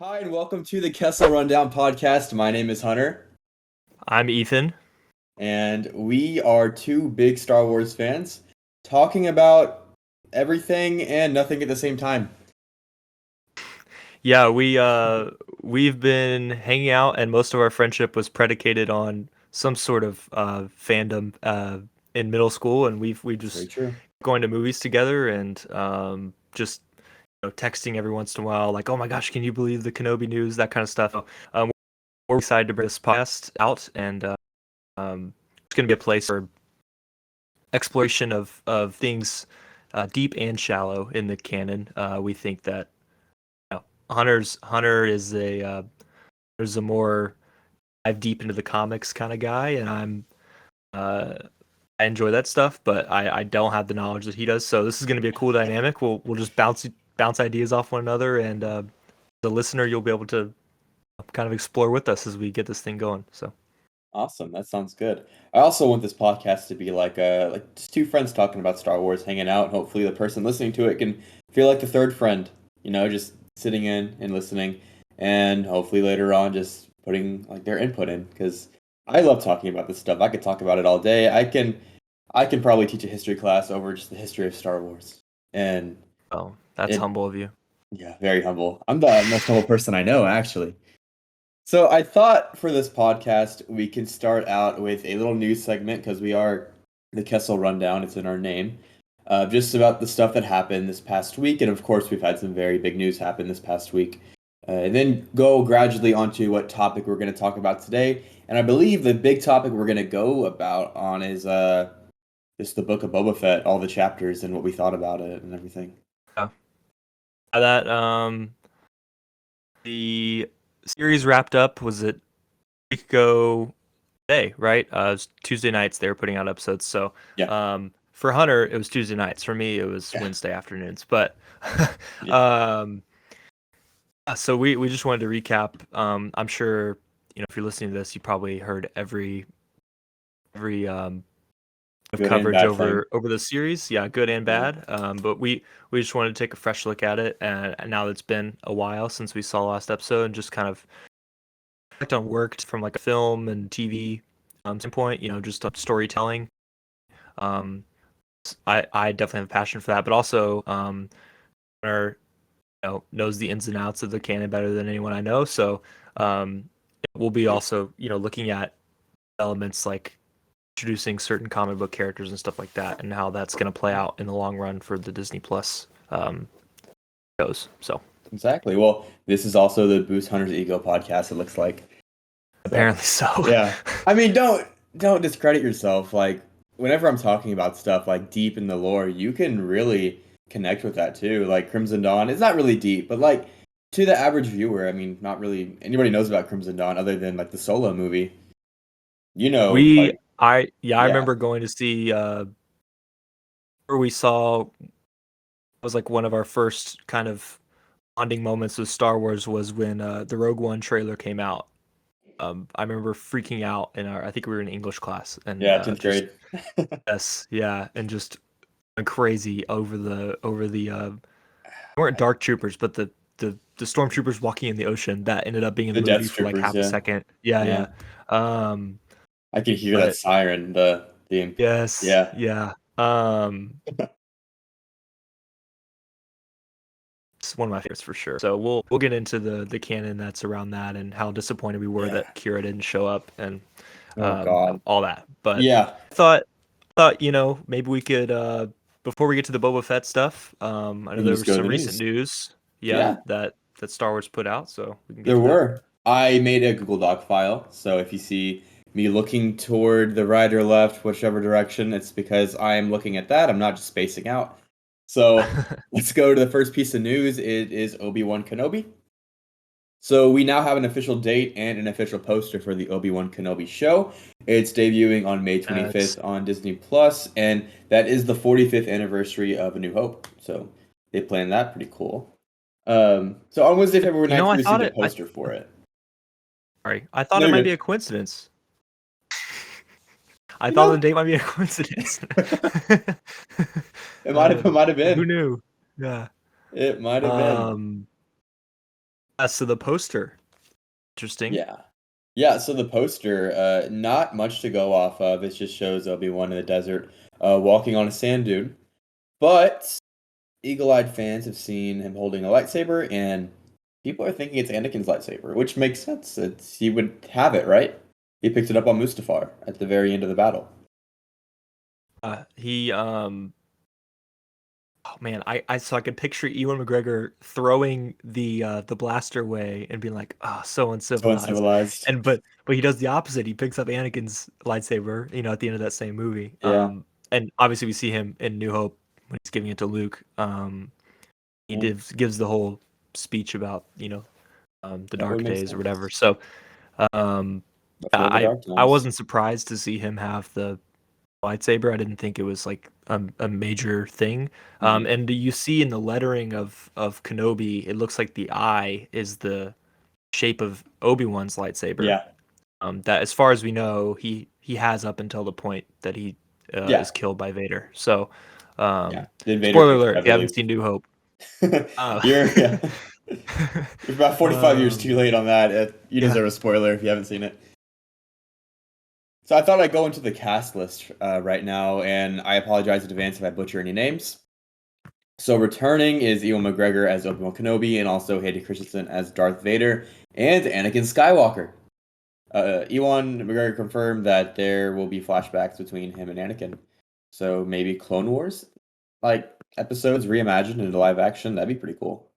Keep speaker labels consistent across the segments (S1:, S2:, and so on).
S1: Hi, and welcome to the Kessel Rundown Podcast. My name is Hunter,
S2: I'm Ethan.
S1: and we are two big Star Wars fans talking about everything and nothing at the same time.
S2: Yeah, we've been hanging out, and most of our friendship was predicated on some sort of fandom in middle school, and we
S1: Very
S2: just
S1: true.
S2: going to movies together and just texting every once in a while, like, oh my gosh, can you believe the Kenobi news, that kind of stuff. We're excited to bring this podcast out, and it's going to be a place for exploration of things deep and shallow in the canon. We think that Hunter is a there's a more dive deep into the comics kind of guy, and uh, I enjoy that stuff, but I don't have the knowledge that he does. So this is going to be a cool dynamic. We'll just bounce ideas off one another, and the listener, you'll be able to kind of explore with us as we get this thing going. So
S1: Awesome. That sounds good. I also want this podcast to be like just two friends talking about Star Wars, hanging out. Hopefully, the person listening to it can feel like the third friend. Just sitting in and listening, and hopefully later on, just putting like their input in. Because I love talking about this stuff. I could talk about it all day. I can probably teach a history class over just the history of Star Wars, and
S2: that's
S1: it
S2: humble of you.
S1: yeah, very humble. I'm the most humble person I know, actually. So I thought for this podcast we can start out with a little news segment because we are the Kessel Rundown. It's in our name. Just about the stuff that happened this past week, and of course we've had some very big news happen this past week. And then go gradually onto what topic we're going to talk about today. And I believe the big topic we're going to go about on is just the Book of Boba Fett, all the chapters and what we thought about it and everything.
S2: Yeah. That the series wrapped up. Was it a week ago today, right? It was Tuesday nights they were putting out episodes. So
S1: Yeah.
S2: for Hunter, it was Tuesday nights. For me, it was
S1: Yeah.
S2: Wednesday afternoons. But
S1: Yeah.
S2: so we just wanted to recap. I'm sure if you're listening to this, you probably heard every of
S1: Good and
S2: coverage
S1: bad thing.
S2: over the series. Yeah, good and
S1: Yeah.
S2: bad. But we just wanted to take a fresh look at it, and now that it's been a while since we saw the last episode, and just kind of reflect on worked from like a film and TV standpoint. Just storytelling. Um, I definitely have a passion for that, but also Hunter, knows the ins and outs of the canon better than anyone I know. So we'll be also looking at elements like introducing certain comic book characters and stuff like that, and how that's going to play out in the long run for the Disney Plus shows. So
S1: Exactly. Well, this is also the Boost Hunter's Ego podcast, it looks like.
S2: apparently so.
S1: Yeah. I mean, don't discredit yourself. Like, whenever I'm talking about stuff like deep in the lore, you can really connect with that too. Like Crimson Dawn, it's not really deep, but like to the average viewer, I mean, not really anybody knows about Crimson Dawn other than like the Solo movie.
S2: we
S1: Like
S2: I
S1: yeah,
S2: remember going to see where we saw was like one of our first kind of bonding moments with Star Wars was when the Rogue One trailer came out. I remember freaking out I think we were in English class, and
S1: yeah, 10th
S2: just
S1: grade.
S2: yes, yeah, and just went crazy over the they weren't dark troopers, but the stormtroopers walking in the ocean that ended up being in
S1: The
S2: the
S1: Death
S2: movie for like
S1: Troopers,
S2: half a
S1: yeah.
S2: second. Yeah,
S1: Yeah.
S2: yeah. Um,
S1: I can hear that
S2: but
S1: siren, the
S2: yes,
S1: yeah.
S2: yeah. It's one of my favorites for sure. So we'll get into the canon that's around that and how disappointed we were
S1: Yeah.
S2: that Kira didn't show up and
S1: Oh God.
S2: all that. But
S1: Yeah.
S2: I thought maybe we could before we get to the Boba Fett stuff. I
S1: We
S2: know
S1: can
S2: there
S1: just
S2: was
S1: go to
S2: some
S1: the
S2: recent
S1: news.
S2: news, yeah,
S1: Yeah.
S2: that Star Wars put out, so we can get
S1: There
S2: to that.
S1: were. I made a Google Doc file, so if you see me looking toward the right or left, whichever direction, it's because I am looking at that. I'm not just spacing out. So let's go to the first piece of news. It is Obi-Wan Kenobi. So we now have an official date and an official poster for the Obi-Wan Kenobi show. It's debuting on May
S2: It's
S1: 25th on Disney Plus, and that is the 45th anniversary of A New Hope. So they planned that pretty cool. So on Wednesday, February 9th,
S2: I
S1: we received
S2: thought
S1: a
S2: it.
S1: poster for it.
S2: I thought
S1: No,
S2: it
S1: you're
S2: might be
S1: good.
S2: a coincidence. I thought the
S1: No,
S2: date might be a coincidence.
S1: it might have
S2: Who
S1: been.
S2: knew? Yeah.
S1: It might have been.
S2: Um, So the poster, interesting.
S1: Yeah. Yeah, so the poster, not much to go off of. It just shows Obi-Wan in the desert, walking on a sand dune. But eagle-eyed fans have seen him holding a lightsaber, and people are thinking it's Anakin's lightsaber, which makes sense. He would have it, right? He picked it up on Mustafar at the very end of the battle.
S2: He Oh man, I could picture Ewan McGregor throwing the blaster away and being like, "Oh, so
S1: So
S2: uncivilized,"
S1: uncivilized.
S2: and but he does the opposite. He picks up Anakin's lightsaber, at the end of that same movie.
S1: Yeah.
S2: And obviously we see him in New Hope when he's giving it to Luke. He
S1: Yeah.
S2: gives the whole speech about the
S1: That would
S2: dark
S1: make
S2: days or whatever.
S1: sense.
S2: So um,
S1: Before the
S2: I
S1: dark
S2: I
S1: times.
S2: wasn't surprised to see him have the lightsaber. I didn't think it was like a major thing.
S1: Mhm.
S2: And you see in the lettering of Kenobi, it looks like the eye is the shape of Obi-Wan's lightsaber.
S1: Yeah.
S2: That, as far as we know, he has up until the point that he
S1: Yeah.
S2: is killed by Vader. So,
S1: Yeah. Did Vader
S2: spoiler
S1: fix it,
S2: alert
S1: I
S2: if you haven't
S1: believe.
S2: seen New Hope. Uh,
S1: Yeah. You're about 45 years too
S2: um,
S1: late on that. You
S2: yeah,
S1: deserve a spoiler if you haven't seen it. So I thought I'd go into the cast list right now, and I apologize in advance if I butcher any names. So returning is Ewan McGregor as Obi-Wan Kenobi, and also Hayden Christensen as Darth Vader and Anakin Skywalker. Ewan McGregor confirmed that there will be flashbacks between him and Anakin. So maybe Clone Wars, like episodes reimagined into live action. That'd be pretty cool.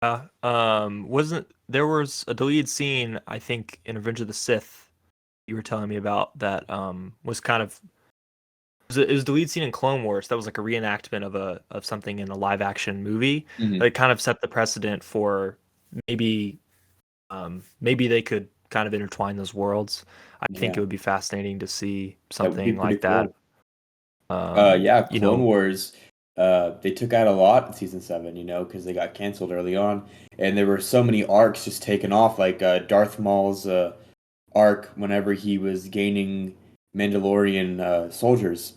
S2: wasn't there was a deleted scene, I think, in Revenge of the Sith you were telling me about that was kind of it was the lead scene in Clone Wars that was like a reenactment of something in a live action movie
S1: Hmm.
S2: that kind of set the precedent for maybe maybe they could kind of intertwine those worlds. I think it
S1: Yeah,
S2: would be fascinating to see
S1: that would be
S2: something
S1: pretty
S2: like that.
S1: cool. Yeah,
S2: You
S1: Clone
S2: know,
S1: Wars. They took out a lot in season 7, because they got canceled early on, and there were so many arcs just taken off, like Darth Maul's arc whenever he was gaining Mandalorian soldiers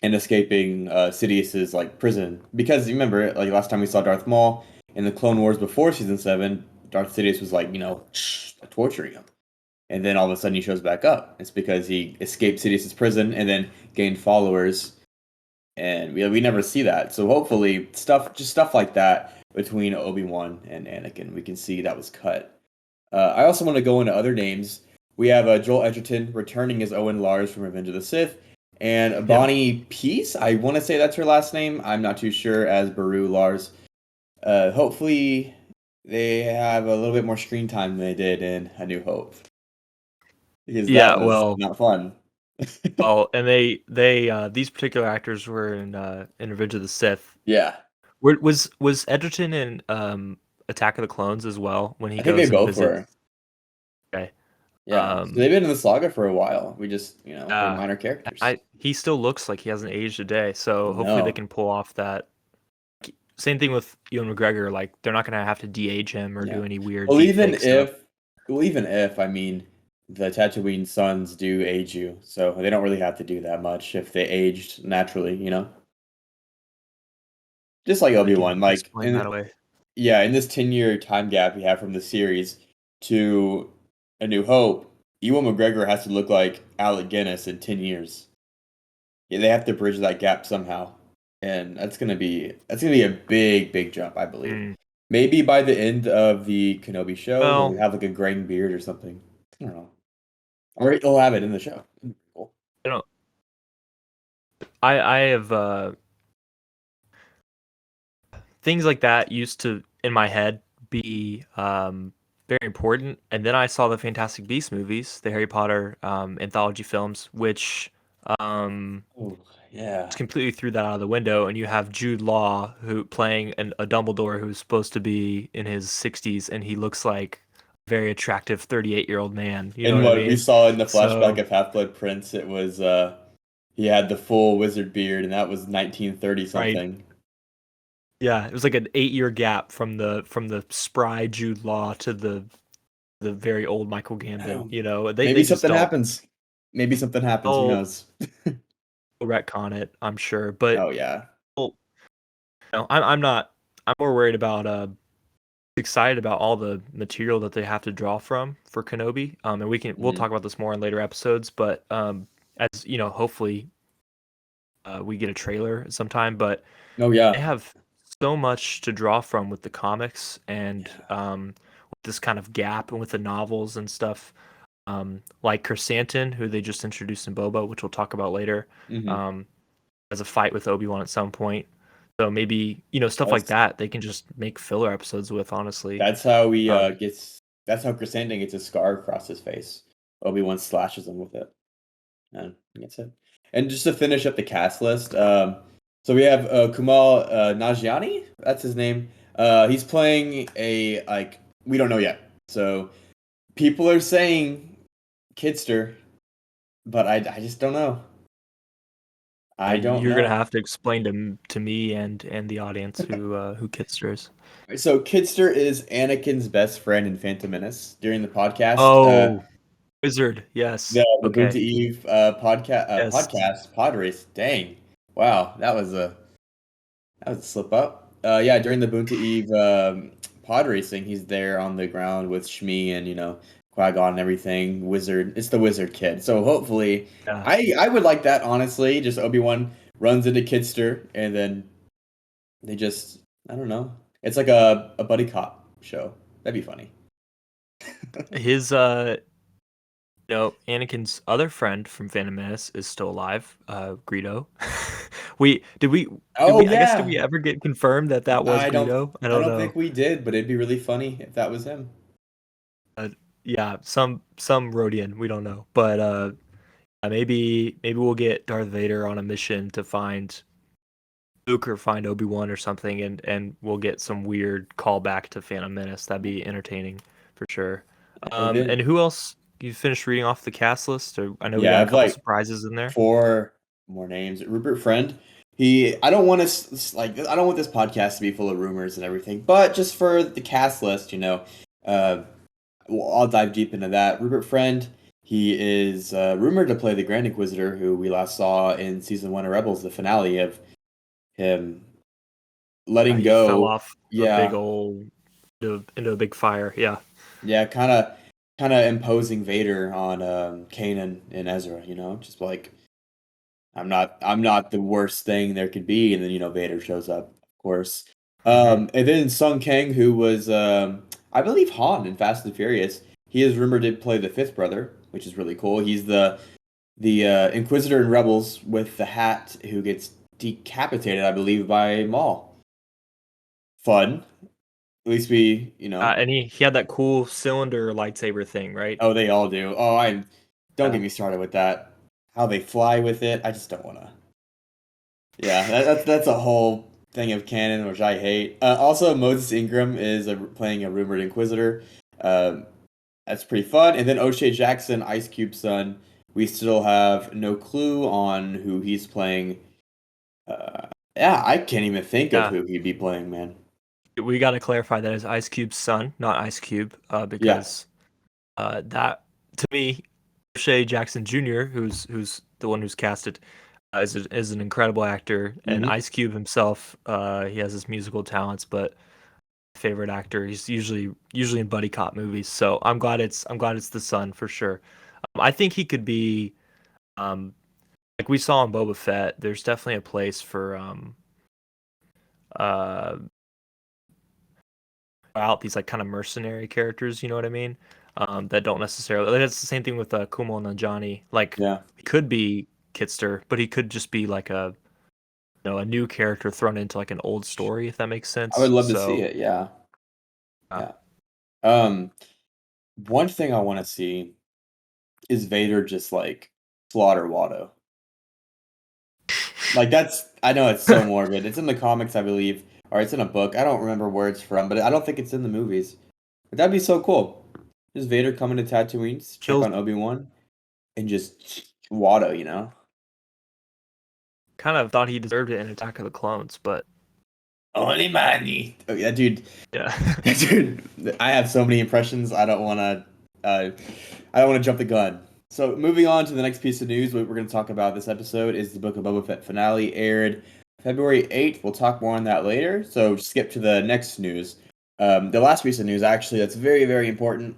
S1: and escaping Sidious's like prison. Because you remember, like last time we saw Darth Maul in the Clone Wars before season 7, Darth Sidious was like, torturing him. And then all of a sudden he shows back up. It's because he escaped Sidious's prison and then gained followers, and we never see that. So hopefully stuff like that between Obi-Wan and Anakin, we can see that was cut. I also want to go into other names. We have Joel Edgerton returning as Owen Lars from Revenge of the Sith, and
S2: yeah,
S1: Bonnie Peace, I want to say that's her last name. I'm not too sure, as Baru Lars. Hopefully they have a little bit more screen time than they did in A New Hope, because that
S2: yeah.
S1: was not fun.
S2: Well, and these particular actors were in Revenge of the Sith.
S1: Yeah,
S2: Was Edgerton in Attack of the Clones as well when he
S1: I think they
S2: goes and
S1: both were.
S2: visits? Okay.
S1: Yeah, so
S2: Um,
S1: they've been in the saga for a while. We just, they're
S2: uh,
S1: minor characters.
S2: I he still looks like he hasn't aged a day. So hopefully they
S1: No.
S2: can pull off that. Same thing with Ewan McGregor. Like they're not gonna have to de-age him or
S1: Yeah.
S2: do any weird
S1: Well,
S2: deep
S1: even
S2: fake stuff.
S1: if, I mean, the Tatooine suns do age you, so they don't really have to do that much if they aged naturally. Just like
S2: They can
S1: Obi-Wan, like
S2: explain that away.
S1: in this 10-year time gap we have from the series to A New Hope, Ewan McGregor has to look like Alec Guinness in 10 years. Yeah, they have to bridge that gap somehow, and that's gonna be a big, big jump, I believe.
S2: Mm,
S1: Maybe by the end of the Kenobi show, he'll
S2: well,
S1: have like a graying beard or something. I don't know, or he'll have it in the show. Cool.
S2: I don't. I have things like that used to in my head be very important, and then I saw the Fantastic Beasts movies, the Harry Potter anthology films, which
S1: Oh, yeah.
S2: just completely threw that out of the window. And you have Jude Law who playing a Dumbledore who's supposed to be in his 60s, and he looks like a very attractive 38-year-old man. You know
S1: And
S2: what I
S1: what we
S2: mean?
S1: saw in the flashback
S2: So
S1: of Half-Blood Prince, it was he had the full wizard beard, and that was 1930
S2: right.
S1: something.
S2: Yeah, it was like an 8-year gap from the spry Jude Law to the very old Michael Gambon.
S1: Um,
S2: They
S1: Maybe
S2: just
S1: something
S2: don't
S1: happens. Maybe something happens. Who
S2: they'll
S1: knows?
S2: retcon it, I'm sure. But
S1: Oh yeah.
S2: well, I'm not. I'm more worried about excited about all the material that they have to draw from for Kenobi. And we'll
S1: Mhm.
S2: talk about this more in later episodes. But as you know, hopefully we get a trailer sometime. But
S1: Oh
S2: they
S1: yeah.
S2: have so much to draw from with the comics and
S1: Yeah.
S2: with this kind of gap and with the novels and stuff. Like Chrysanthemum, who they just introduced in Boba, which we'll talk about later,
S1: Hmm.
S2: um, has a fight with Obi-Wan at some point. So maybe, stuff like
S1: That's
S2: that they can just make filler episodes with, honestly.
S1: that's how we
S2: Um,
S1: gets. That's how Chrysanthemum gets a scar across his face. Obi-Wan slashes him with it. And that's it. And just to finish up the cast list, so we have Kumal Nanjiani. That's his name. He's playing a like we don't know yet. So people are saying Kidster, but I just don't know. I don't
S2: you're gonna
S1: know.
S2: have to explain to me and the audience who Kitster is.
S1: So Kidster is Anakin's best friend in Phantom Menace. During the podcast,
S2: Oh, Wizard. Yes.
S1: the Boonta
S2: Okay.
S1: Eve
S2: Yes.
S1: pod race. Dang, wow, that was a slip up. Yeah, during the Boonta Eve pod racing, he's there on the ground with Shmi and Qui-Gon and everything. Wizard, it's the Wizard kid. So hopefully,
S2: Yeah.
S1: I would like that honestly. Just Obi-Wan runs into Kidster and then they just I don't know. It's like a buddy cop show. That'd be funny.
S2: His Anakin's other friend from Phantom Menace is still alive, Greedo. we did we did
S1: Oh
S2: we I guess did
S1: yeah.
S2: we ever get confirmed that that was Greedo? I
S1: I
S2: don't
S1: don't think
S2: know.
S1: we did, but it'd be really funny if that was him.
S2: Uh, yeah, some Rhodian, we don't know. But maybe we'll get Darth Vader on a mission to find Luke or find Obi-Wan or something, and we'll get some weird callback to Phantom Menace. That'd be entertaining for sure.
S1: And
S2: And
S1: then
S2: who else? You finished reading off the cast list, or I know we
S1: yeah, I
S2: got a
S1: have
S2: couple
S1: like
S2: surprises in there.
S1: four more names. Rupert Friend. I don't want to like I don't want this podcast to be full of rumors and everything, but just for the cast list, uh, I'll dive deep into that. Rupert Friend. He is rumored to play the Grand Inquisitor, who we last saw in season one of Rebels, the finale of him letting
S2: He fell
S1: go.
S2: off a big
S1: Yeah,
S2: old into a big fire. Yeah.
S1: yeah, kind of imposing Vader on Kanan and Ezra. Just like I'm not the worst thing there could be, and then Vader shows up, of course.
S2: Hmm.
S1: And then Sung Kang, who was I believe Han in Fast and Furious. He is rumored to play the fifth brother, which is really cool. He's the Inquisitor in Rebels with the hat who gets decapitated, I believe, by Maul. Fun. At least
S2: And he had that cool cylinder lightsaber thing, right?
S1: Oh, they all do. Oh, I don't get
S2: Yeah.
S1: me started with that. How they fly with it, I just don't want to. Yeah, that's a whole thing of canon, which I hate. Also, Moses Ingram is playing a rumored Inquisitor. Um, that's pretty fun. And then O'Shea Jackson, Ice Cube's son. We still have no clue on who he's playing. Yeah, I can't even think of
S2: Yeah.
S1: who he'd be playing, man.
S2: We got to clarify that is Ice Cube's son, not Ice Cube,
S1: Yeah.
S2: because that to me, O'Shea Jackson Jr., who's the one who's casted, is an incredible actor, and
S1: Hmm.
S2: Ice Cube himself, he has his musical talents, but favorite actor, he's usually in buddy cop movies. So I'm glad it's the son for sure. I think he could be um, like we saw in Boba Fett. There's definitely a place for uh out these like kind of mercenary characters, you know what I mean? That don't necessarily. Like, that's the same thing with Kumail Nanjiani. Like
S1: Yeah.
S2: he could be Kitster, but he could just be like a new character thrown into like an old story, if that makes
S1: I would
S2: sense.
S1: love to see
S2: So
S1: it. Yeah.
S2: uh,
S1: Yeah. Um, One thing I want to see is Vader just like slaughter Watto. Like that's I know it's so morbid. It's in the comics, I believe, or it's in a book. I don't remember where it's from, but I don't think it's in the movies. But that'd be so cool. Just Vader coming to Tatooine, check
S2: kills.
S1: on Obi-Wan, and just Watto.
S2: Kind of thought he deserved it in Attack of the Clones, but
S1: Only money. Oh yeah, dude.
S2: yeah.
S1: Dude, I have so many impressions. I don't want to jump the gun. So moving on to the next piece of news, what we're going to talk about this episode is the Book of Boba Fett finale aired February 8th. We'll talk more on that later. So skip to the next news. The last piece of news, actually, that's very, very important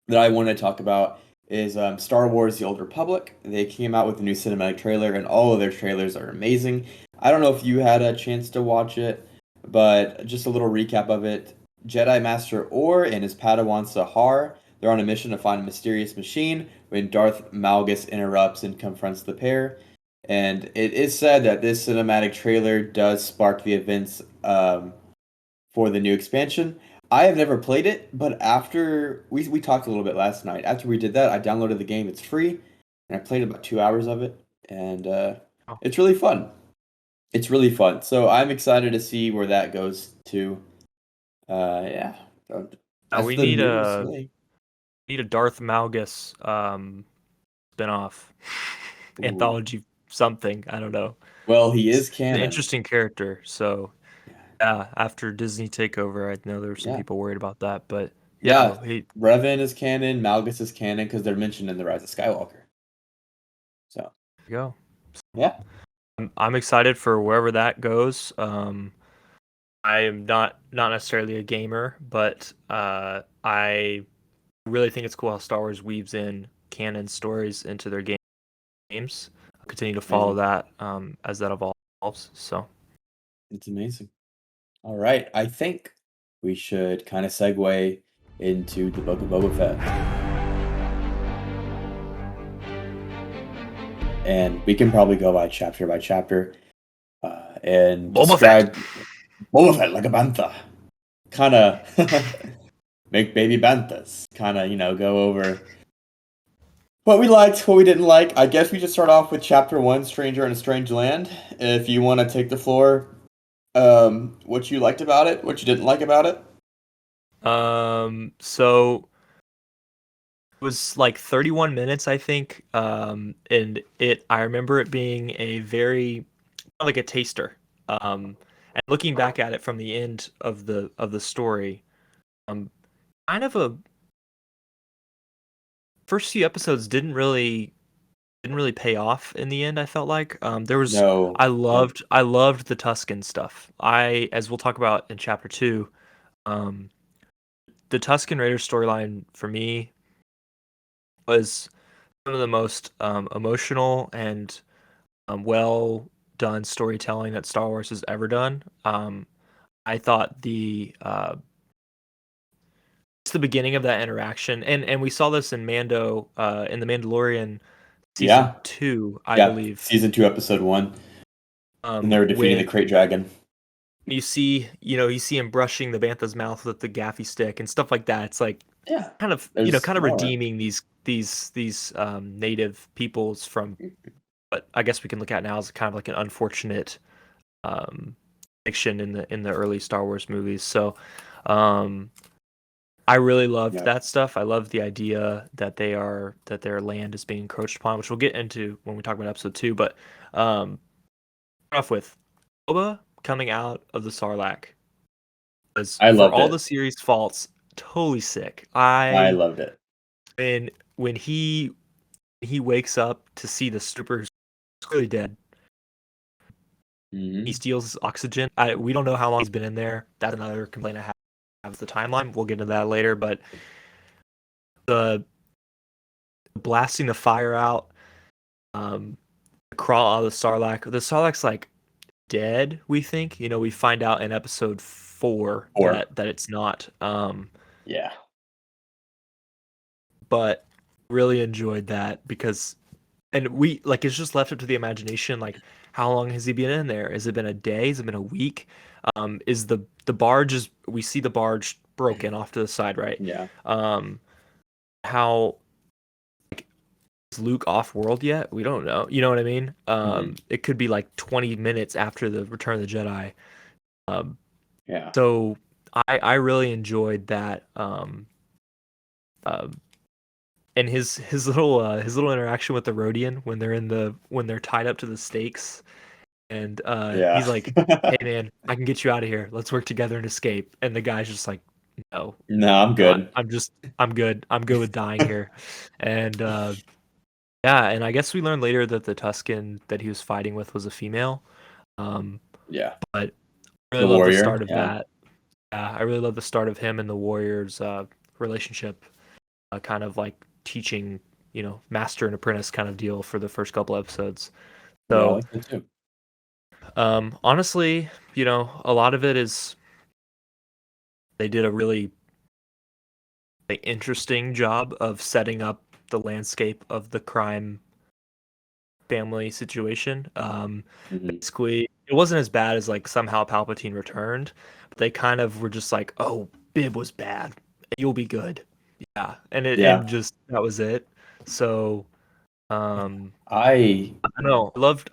S1: that I want to talk about is Star Wars: The Old Republic. They came out with a new cinematic trailer, and all of their trailers are amazing. I don't know if you had a chance to watch it, but just a little recap of it. Jedi Master Orr and his Padawan Sahar, they're on a mission to find a mysterious machine when Darth Malgus interrupts and confronts the pair. And it is said that this cinematic trailer does spark the events for the new expansion. I have never played it, but after we talked a little bit last night. After we did that, I downloaded the game. It's free, and I played about 2 hours of it, and
S2: Oh.
S1: it's really fun. It's really fun. So I'm excited to see where that goes to. Yeah, so
S2: Now
S1: that's
S2: we
S1: the
S2: need
S1: news.
S2: a
S1: Really.
S2: Darth Malgus spin-off
S1: Ooh.
S2: anthology something. I don't know.
S1: Well, he
S2: He's
S1: is
S2: an
S1: canon.
S2: interesting character. So
S1: Yeah,
S2: yeah, after Disney takeover, I know there were some
S1: yeah,
S2: people worried about that, but
S1: yeah.
S2: yeah, he
S1: Revan is canon. Malgus is canon because they're mentioned in the Rise of Skywalker. So
S2: there you go.
S1: yeah,
S2: I'm excited for wherever that goes. I am not necessarily a gamer, but I really think it's cool how Star Wars weaves in canon stories into their games. I'll continue to follow
S1: amazing.
S2: that as that evolves. So
S1: It's amazing. All right, I think we should kind of segue into the Book of Boba Fett, and we can probably go by chapter, and
S2: Boba Fett.
S1: describe Boba Fett like a bantha, kind of make baby banthas, kind of go over what we liked, what we didn't like. I guess we just start off with chapter one, Stranger in a Strange Land. If you want to take the floor, what you liked about it, what you didn't like about it.
S2: So it was like 31 minutes, I think. And I remember it being a very like a taster. And looking back at it from the end of the story, um, kind of a first few episodes didn't really pay off in the end. I felt like there was
S1: No, yep,
S2: I loved the Tuscan stuff. As we'll talk about in chapter two, um, the Tuscan Raiders storyline for me was some of the most emotional and well done storytelling that Star Wars has ever done. I thought it's the beginning of that interaction, and we saw this in Mando in the Mandalorian season
S1: yeah.
S2: 2, I
S1: Yeah,
S2: believe.
S1: season two, episode one, and they were defeating the
S2: When
S1: Crate Dragon.
S2: you see him brushing the bantha's mouth with the gaffy stick and stuff like that. It's like
S1: Yeah,
S2: kind of
S1: there's
S2: kind of
S1: more.
S2: redeeming these native peoples from what I guess we can look at now as kind of like an unfortunate um, fiction in the early Star Wars movies. So um, I really loved
S1: Yeah,
S2: that stuff. I love the idea that their land is being encroached upon, which we'll get into when we talk about episode 2. But start off with Boba coming out of the Sarlacc was,
S1: I
S2: for
S1: loved
S2: all the
S1: it.
S2: series faults, totally sick.
S1: I loved it.
S2: When he wakes up to see the super who's clearly dead, he
S1: Hmm.
S2: steals his oxygen. We don't know how long he's been in there. That's another complaint I have with the timeline. We'll get into that later. But the blasting the fire out, crawl out of the Sarlacc. The Sarlacc's like dead. We think. We find out in episode 4
S1: Or
S2: that it's not.
S1: yeah,
S2: But really enjoyed that because and we like it's just left up to the imagination. Like, how long has he been in there? Has it been a day? Has it been a week? Is the barge is we see the barge broken off to the side, right?
S1: yeah,
S2: Um, how is Luke off world yet? We don't know. You know what I mean?
S1: hmm,
S2: It could be like 20 minutes after the Return of the Jedi. Um,
S1: yeah,
S2: so I really enjoyed that. Uh, and his little interaction with the Rhodian when they're tied up to the stakes, and
S1: yeah.
S2: he's like, "Hey man, I can get you out of here. Let's work together and escape." And the guy's just like, "No,
S1: No, I'm
S2: no,
S1: good.
S2: I'm good. I'm good with dying here." And yeah, and I guess we learned later that the Tusken that he was fighting with was a female. Um,
S1: Yeah,
S2: but I really
S1: the
S2: love the
S1: warrior.
S2: start of
S1: Yeah,
S2: that. I really love the start of him and the Warriors' relationship, kind of like teaching, master and apprentice kind of deal for the first couple episodes.
S1: Yeah, I
S2: So,
S1: like that too.
S2: honestly, a lot of it is they did a really like, interesting job of setting up the landscape of the crime family situation.
S1: Hmm.
S2: Basically, it wasn't as bad as like somehow Palpatine returned, but they kind of were just like, "Oh, Bib was bad. You'll be good." Yeah, and
S1: Yeah,
S2: just that was it. So, um,
S1: I
S2: I don't know. I loved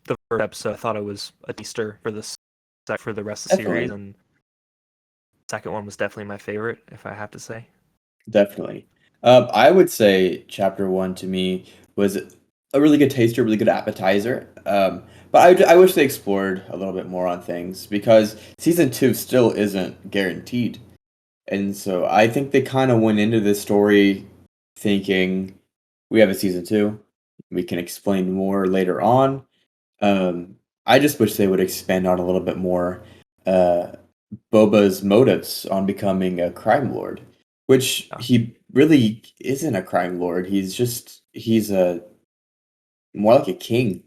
S2: the first episode. I thought it was a teaser for for the rest of the series,
S1: definitely,
S2: and the second one was definitely my favorite, if I have to say.
S1: definitely. I would say chapter one to me was a really good taster, really good appetizer. But I wish they explored a little bit more on things because season two still isn't guaranteed. And so I think they kind of went into this story thinking we have a season two. We can explain more later on. I just wish they would expand on a little bit more uh, Boba's motives on becoming a crime lord, which
S2: Yeah.
S1: he really isn't a crime lord. He's a more like a king.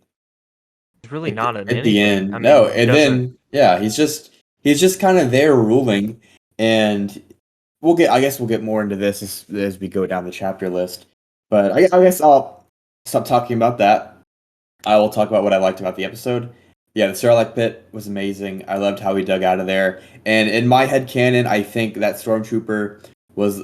S2: He's really
S1: Like
S2: not in
S1: at the
S2: anything. I
S1: end, no,
S2: mean, he
S1: and
S2: doesn't.
S1: then yeah, he's just kind of there ruling, and I guess we'll get more into this as we go down the chapter list. But I guess I'll stop talking about that. I will talk about what I liked about the episode. Yeah, the Sarlacc pit was amazing. I loved how he dug out of there. And in my head canon, I think that stormtrooper was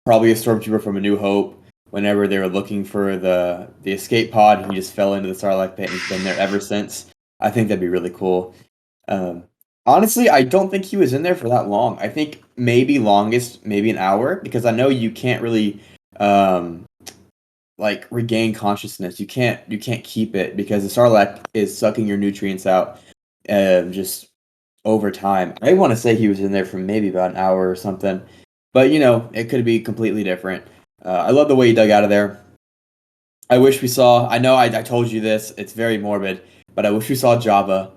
S1: probably a stormtrooper from A New Hope. Whenever they were looking for the escape pod, he just fell into the Sarlacc pit and he's been there ever since. I think that'd be really cool. Um, Honestly, I don't think he was in there for that long. I think maybe longest, maybe an hour, because I know you can't really um, like regain consciousness. You can't keep it because the Sarlacc is sucking your nutrients out just over time. I want to say he was in there for maybe about an hour or something, but it could be completely different. I love the way he dug out of there. I wish we saw. I know I told you this. It's very morbid, but I wish we saw Jabba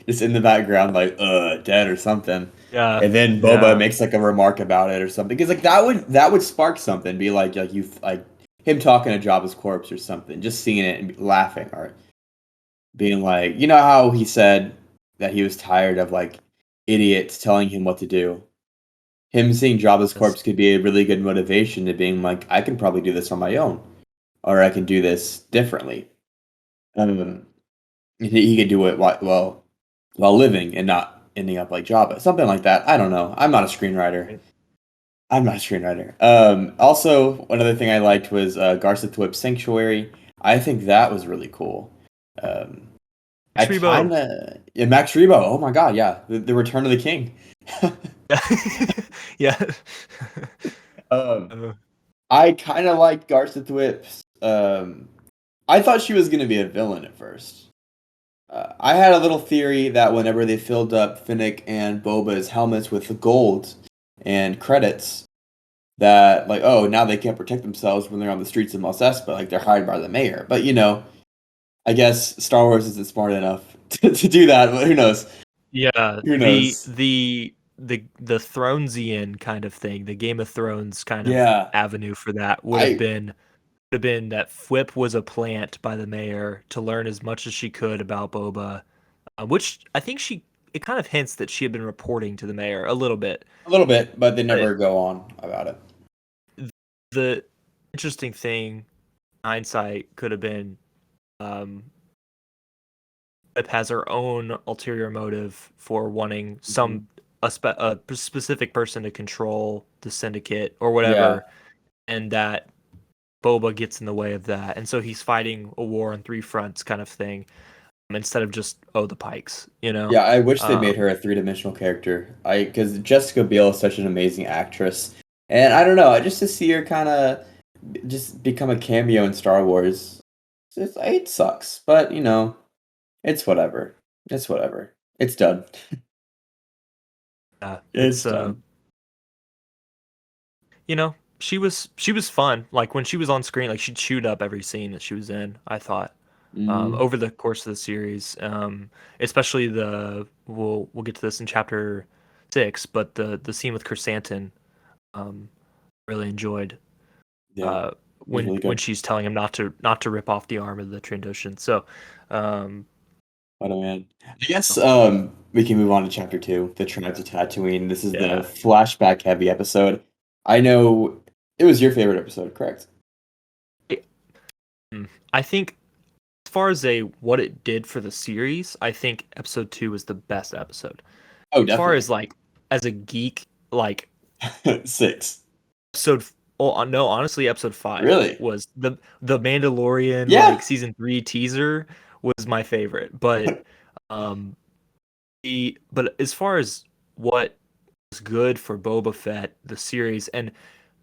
S1: just in the background, like dead or something.
S2: Yeah,
S1: And then Boba
S2: yeah.
S1: makes like a remark about it or something, because like that would spark something. Be like you like him talking to Jabba's corpse or something, just seeing it and laughing or being like, you know how he said that he was tired of like idiots telling him what to do. Him seeing Jabba's
S2: Yes.
S1: corpse could be a really good motivation to being like, I can probably do this on my own, or I can do this differently. Um, he could do it while living and not ending up like Jabba, something like that. I don't know. I'm not a screenwriter.
S2: Right.
S1: I'm not a screenwriter. Also, one other thing I liked was Garza Thwip's Sanctuary. I think that was really cool. Um, I kind
S2: Shribo.
S1: of yeah, Max Rebo. Oh my God, yeah, the Return of the King.
S2: Yeah.
S1: um,
S2: Uh,
S1: I kind of liked Garza Thwip's. I thought she was gonna be a villain at first. I had a little theory that whenever they filled up Finnick and Boba's helmets with gold and credits, that like, oh, now they can't protect themselves when they're on the streets of Mos Espa, like they're hired by the mayor. But I guess Star Wars isn't smart enough to do that. But who knows?
S2: yeah,
S1: Who
S2: the
S1: knows?
S2: the the Thronesian kind of thing, the Game of Thrones kind of
S1: Yeah,
S2: avenue for that
S1: I
S2: would have been that Fwip was a plant by the mayor to learn as much as she could about Boba, which I think it kind of hints that she had been reporting to the mayor a little bit.
S1: a little bit, but they
S2: But
S1: never go on about it.
S2: the interesting thing, hindsight, could have been um, Pip has her own ulterior motive for wanting
S1: Mhm.
S2: a specific person to control the syndicate or
S1: Yeah,
S2: whatever, and that Boba gets in the way of that, and so he's fighting a war on three fronts kind of thing, instead of just the Pikes,
S1: yeah. I wish they made
S2: Um,
S1: her a three-dimensional character. I Because Jessica Biel is such an amazing actress, and I don't know, just to see her kind of just become a cameo in Star Wars, it sucks. But it's whatever. It's whatever. It's done.
S2: yeah,
S1: It's done.
S2: she was fun. Like when she was on screen, like she chewed up every scene that she was in. I thought.
S1: Hmm.
S2: Over the course of the series, especially we'll get to this in chapter. 6, but the scene with Chrysanthemum, um, really enjoyed.
S1: Yeah,
S2: Uh,
S1: it was really
S2: when
S1: good.
S2: she's telling him not to rip off the arm of the Trandoshan. So, um,
S1: Oh man. I guess we can move on to chapter 2, the Tribes of Tatooine. This is the
S2: yeah.
S1: flashback heavy episode. I know it was your favorite episode, correct?
S2: I think as far as what it did for the series, I think episode 2 was the best episode.
S1: Oh,
S2: As far
S1: definitely.
S2: as like as a geek, like
S1: 6.
S2: episode oh no, honestly episode 5
S1: Really?
S2: was the Mandalorian
S1: Yeah.
S2: like season 3 teaser was my favorite. But um but as far as what was good for Boba Fett, the series, and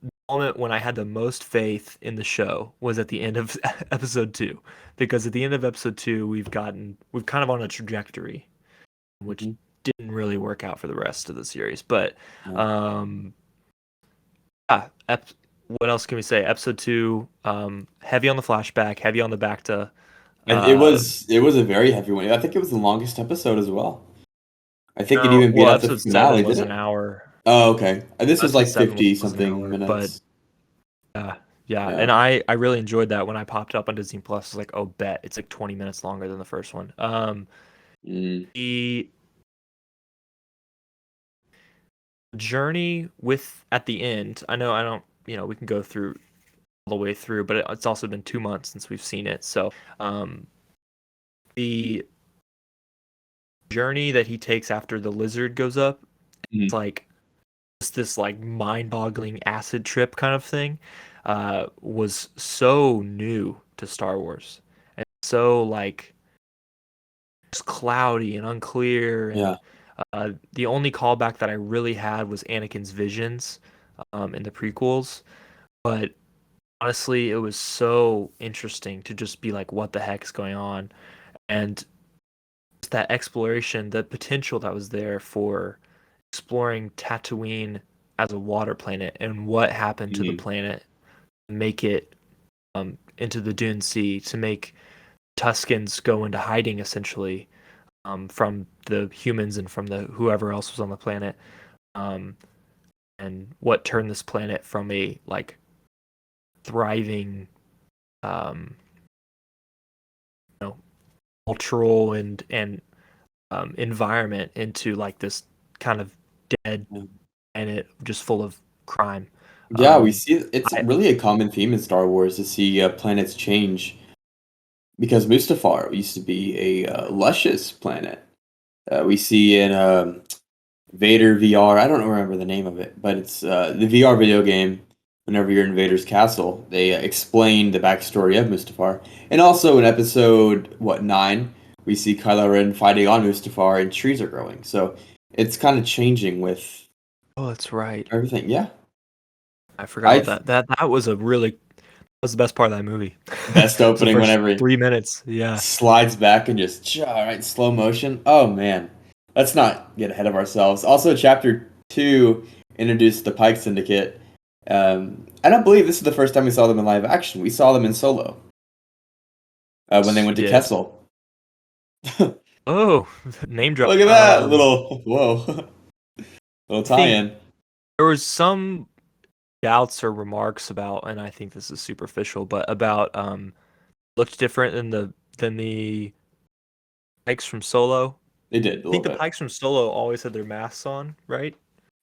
S2: the moment when I had the most faith in the show was at the end of episode 2, because at the end of episode 2 we've kind of on a trajectory which
S1: Mhm.
S2: didn't really work out for the rest of the series. But
S1: Yeah.
S2: um yeah, what else can we say? Episode 2, heavy on the flashback, heavy on the back to
S1: It
S2: uh
S1: was a very heavy one. I think it was the longest episode as well. I think it even beat
S2: well,
S1: out the
S2: episode
S1: finale,
S2: 7
S1: did
S2: was an
S1: it?
S2: hour.
S1: Oh, okay. This was
S2: Episode
S1: like
S2: 7
S1: 50
S2: was an
S1: something
S2: hour, but
S1: minutes.
S2: uh, yeah,
S1: Yeah.
S2: and I really enjoyed that when I popped up on Disney Plus. I was like, oh, bet it's like 20 minutes longer than the first one.
S1: Mm.
S2: The journey with at the end. I know I don't. We can go through all the way through, but it's also been 2 months since we've seen it. So the journey that he takes after the lizard goes up, it's
S1: Mhm.
S2: like just this like mind-boggling acid trip kind of thing. Was so new to Star Wars and so like just cloudy and unclear.
S1: Yeah.
S2: And the only callback that I really had was Anakin's visions in the prequels. But honestly, it was so interesting to just be like, what the heck is going on? And that exploration, the potential that was there for exploring Tatooine as a water planet and what happened to the
S1: Mhm.
S2: planet to make it into the Dune Sea, to make Tuskens go into hiding essentially from the humans and from the whoever else was on the planet, um, and what turned this planet from a like thriving, um, you know, cultural and environment into like this kind of dead planet just full of crime.
S1: Yeah, we
S2: Um,
S1: see it's
S2: I
S1: really a common theme in Star Wars to see planets change because Mustafar used to be a luscious planet. We see in Vader VR. I don't remember the name of it, but it's the VR video game. Whenever you're in Vader's castle, they explain the backstory of Mustafar, and also in episode 9, we see Kylo Ren fighting on Mustafar, and trees are growing. So it's kind of changing with
S2: oh, that's right.
S1: everything. Yeah,
S2: I forgot
S1: I
S2: about that. That was a really that was the best part of that movie.
S1: best
S2: It's the
S1: opening
S2: first
S1: whenever he
S2: 3 minutes. Yeah.
S1: slides back and just all right, slow motion. Oh man, let's not get ahead of ourselves. Also, chapter 2 introduced the Pike Syndicate. I don't believe this is the first time we saw them in live action. We saw them in Solo when they
S2: We
S1: went to
S2: did.
S1: Kessel. Look
S2: Oh, name drop.
S1: at that little whoa, little
S2: I think
S1: tie-in.
S2: there was some doubts or remarks about, and I think this is superficial, but about looked different than the Pikes from Solo.
S1: They did a
S2: I
S1: little
S2: think the
S1: bit.
S2: Pikes from Solo always had their masks on, right?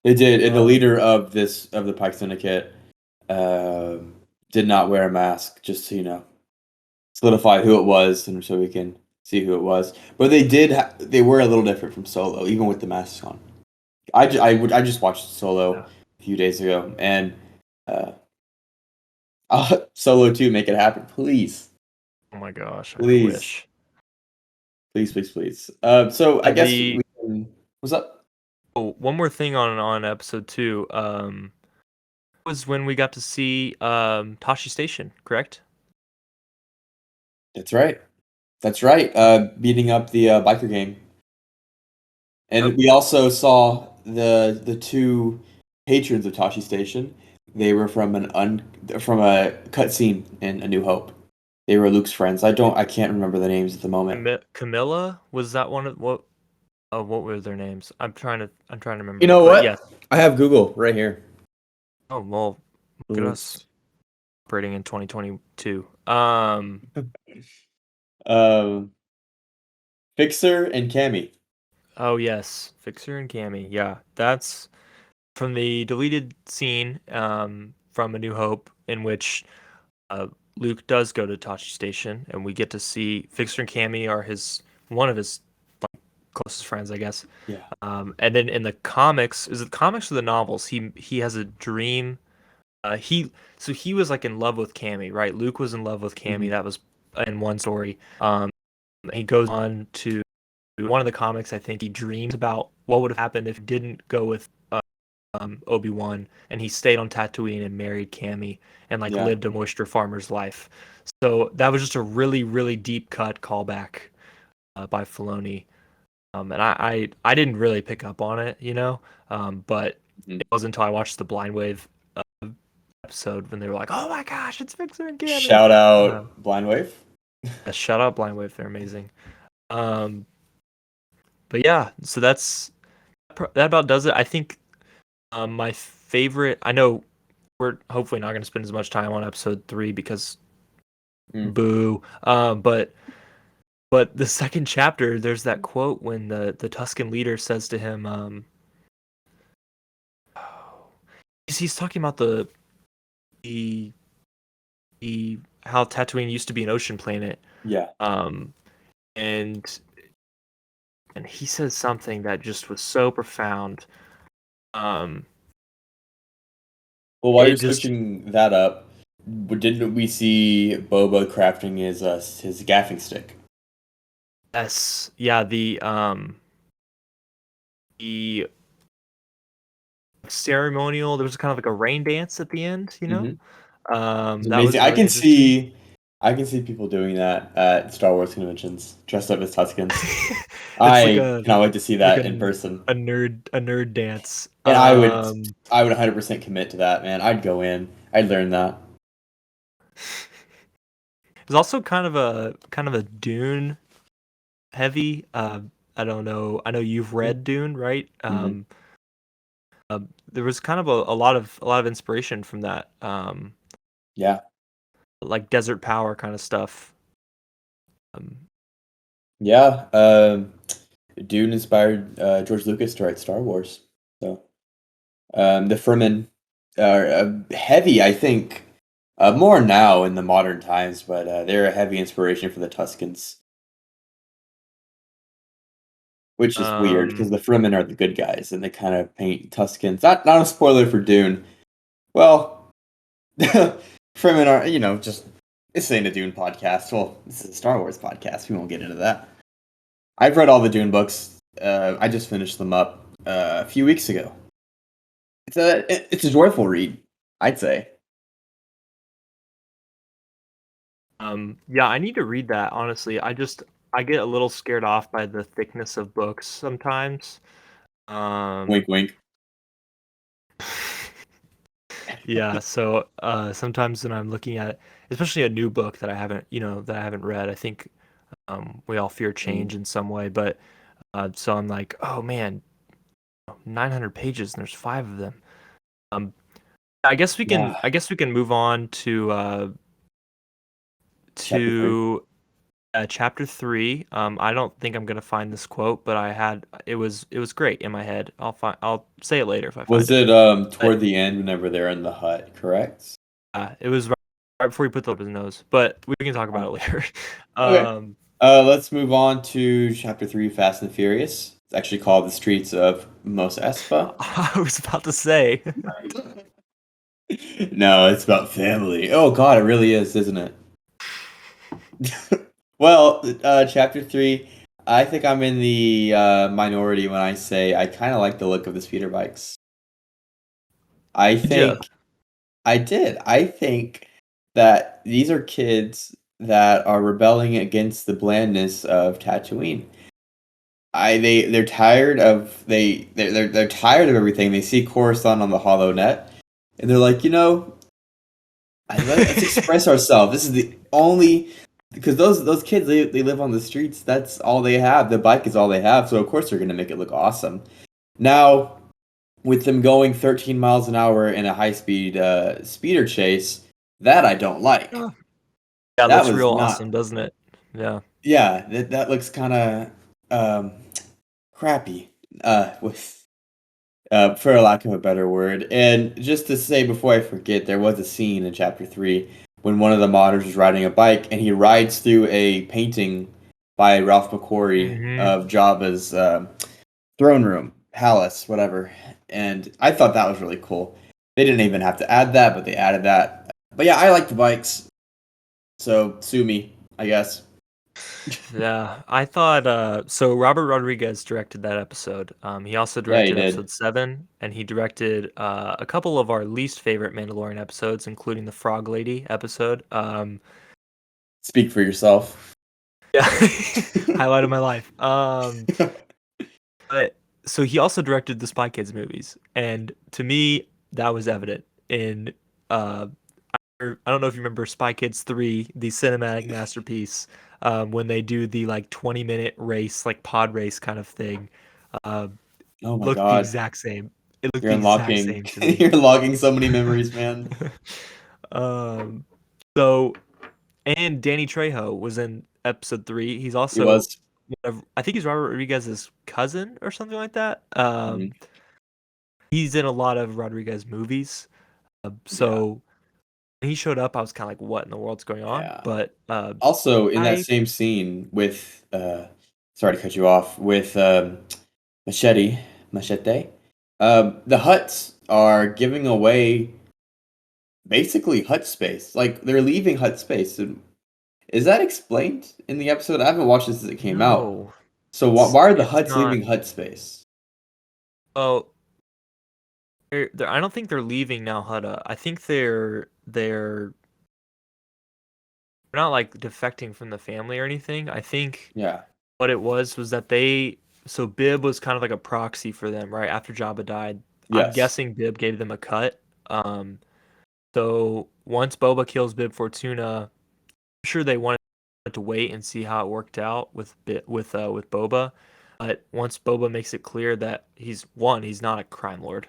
S1: They did, and the
S2: Um,
S1: leader of the Pike Syndicate did not wear a mask. Just so you know. Solidify who it was, and so we can see who it was. But they did. They were a little different from Solo, even with the masks on. I just watched Solo
S2: yeah.
S1: a few days ago, and uh, Solo 2, make it happen, please,
S2: Oh my gosh, I
S1: please,
S2: wish.
S1: please, please, please. So I guess
S2: The
S1: we can. What's up?
S2: Oh, one more thing on episode 2. Was when we got to see Tashi Station, correct?
S1: That's right. That's right. Beating up the biker gang,
S2: Yep.
S1: and we also saw the two patrons of Tashi Station. They were from from a cutscene in A New Hope. They were Luke's friends. I can't remember the names at the moment.
S2: Camilla, was that one of what? Oh, what were their names? I'm trying to
S1: You
S2: remember.
S1: know
S2: But yes.
S1: what? I have Google right here.
S2: Oh well, look at us
S1: List.
S2: operating in 2022.
S1: Um, Fixer and Cammy.
S2: Oh yes, Fixer and Cammy. Yeah, that's from the deleted scene from A New Hope, in which uh, Luke does go to Tachi Station, and we get to see Fixer and Cammy are his one of his closest friends, I guess.
S1: Yeah.
S2: And then in the comics, is it the comics or the novels? He has a dream. He was like in love with Cammy, right? Luke was in love with Cammy.
S1: Mhm.
S2: That was in one story. He goes on to one of the comics. I think he dreams about what would have happened if he didn't go with Obi-Wan, and he stayed on Tatooine and married Cammy and like
S1: Yeah.
S2: lived a moisture farmer's life. So that was just a really, really deep cut callback by Filoni. And I didn't really pick up on it, but
S1: Mhm.
S2: it wasn't until I watched the Blind Wave episode when they were like, "Oh my gosh, it's Fixer and Cammy!"
S1: Shout
S2: Uh,
S1: out Blind Wave.
S2: Shout out Blind Wave, they're amazing. Um, but yeah, so that about does it. I think my favorite. I know we're hopefully not going to spend as much time on episode 3 because
S1: Mm.
S2: boo. But the second chapter, there's that quote when the Tusken leader says to him, he's talking about the how Tatooine used to be an ocean planet,
S1: Yeah.
S2: um, and he says something that just was so profound. Um,
S1: Well, while
S2: it
S1: you're
S2: just
S1: searching that up, didn't we see Boba crafting his gaffing stick?
S2: yes, yeah, the ceremonial. There was kind of like a rain dance at the end,
S1: Mm-hmm. It's
S2: That
S1: amazing.
S2: was really interesting.
S1: I can see people doing that at Star Wars conventions, dressed up as Tuskens.
S2: It's like
S1: I
S2: a
S1: cannot wait to see
S2: like
S1: that in person.
S2: a nerd dance.
S1: And I would 100% commit to that, man. I'd go in. I'd learn that.
S2: There's also kind of a Dune heavy. I don't know. I know you've read Dune, right?
S1: Mm-hmm.
S2: There was kind of a lot of inspiration from that,
S1: Yeah.
S2: like desert power kind of stuff. Um,
S1: Yeah. Dune inspired George Lucas to write Star Wars. So the Fremen are heavy, I think, more now in the modern times, but they're a heavy inspiration for the Tuscans, which is weird because
S2: um,
S1: the Fremen are the good guys, and they kind of paint Tuscans. Not a spoiler for Dune. Well, Fremen are just this ain't a Dune podcast. Well, this is a Star Wars podcast. We won't get into that. I've read all the Dune books. I just finished them up a few weeks ago. It's a joyful read, I'd say.
S2: yeah, I need to read that. Honestly, I get a little scared off by the thickness of books sometimes. Um,
S1: Wink, wink.
S2: yeah, so sometimes when I'm looking at, especially a new book that I haven't read, I think we all fear
S1: Mm.
S2: change in some way, but so I'm like, oh man, 900 pages and there's 5 of them. Um, I guess we can
S1: Yeah,
S2: I guess we can move on
S1: chapter 3.
S2: to chapter 3. I don't think I'm gonna find this quote, but it was great in my head. I'll say it later if I
S1: Was
S2: find it.
S1: it
S2: But
S1: toward the end whenever they're in the hut, correct?
S2: it was right before he put up his nose. But we can talk about
S1: Oh,
S2: it later.
S1: okay.
S2: um,
S1: Let's move on to chapter 3, Fast and Furious. It's actually called The Streets of Mos Espa.
S2: I was about to say,
S1: No, it's about family. Oh God, it really is, isn't it? Well, chapter 3, I think I'm in the minority when I say I kind of like the look of the speeder bikes. I
S2: did you?
S1: think I did. I think that these are kids that are rebelling against the blandness of Tatooine. They're tired of they're tired of everything. They see Coruscant on the Hollow Net, and they're like, let's express ourselves. This is the only because those kids they live on the streets. That's all they have. The bike is all they have. So of course they're gonna make it look awesome. Now with them going 13 miles an hour in a high speed speeder chase, that I don't like.
S2: Yeah, it
S1: That
S2: looks
S1: was
S2: real awesome,
S1: not.
S2: doesn't it? Yeah.
S1: Yeah, that looks kind of um, crappy. With for a lack of a better word. And just to say before I forget, there was a scene in chapter 3 when one of the modders was riding a bike and he rides through a painting by Ralph McQuarrie
S2: Hmm.
S1: of Jabba's throne room, palace, whatever. And I thought that was really cool. They didn't even have to add that, but they added that. But yeah, I like the bikes, so sue me, I guess.
S2: Yeah, I thought so Robert Rodriguez directed that episode. He also
S1: Yeah, he
S2: directed
S1: did.
S2: episode 7, and he directed a couple of our least favorite Mandalorian episodes, including the Frog Lady episode.
S1: Speak for yourself.
S2: Yeah, highlight of my life. But so he also directed the Spy Kids movies, and to me, that was evident in uh, I don't know if you remember Spy Kids 3, the cinematic masterpiece, when they do the like 20-minute race, like pod race kind of thing. Uh,
S1: Oh my
S2: looked the
S1: god.
S2: exact same. It looked
S1: You're
S2: the exact
S1: unlocking
S2: same to me.
S1: you're unlocking so many memories, man.
S2: um, so and Danny Trejo was in episode 3. He's
S1: He
S2: also
S1: was.
S2: I think he's Robert Rodriguez's cousin or something like that.
S1: Mhm.
S2: He's in a lot of Rodriguez movies.
S1: Yeah.
S2: So when he showed up, I was kind of like, what in the world's going on?
S1: Yeah.
S2: But
S1: Also, in that
S2: I
S1: same scene with sorry to cut you off, with Machete, the huts are giving away basically hut space. Like they're leaving hut space. And is that explained in the episode? I haven't watched this since it came out.
S2: no,
S1: So why are the
S2: it's
S1: huts
S2: not.
S1: leaving hut space?
S2: Oh, I don't think they're leaving now, Hutta. I think they're not like defecting from the family or anything. I think
S1: Yeah.
S2: what it was that so Bib was kind of like a proxy for them, right? After Jabba died, I'm
S1: Yes.
S2: guessing Bib gave them a cut. Um, so once Boba kills Bib Fortuna, I'm sure they wanted to wait and see how it worked out with Boba. But once Boba makes it clear that he's not a crime lord.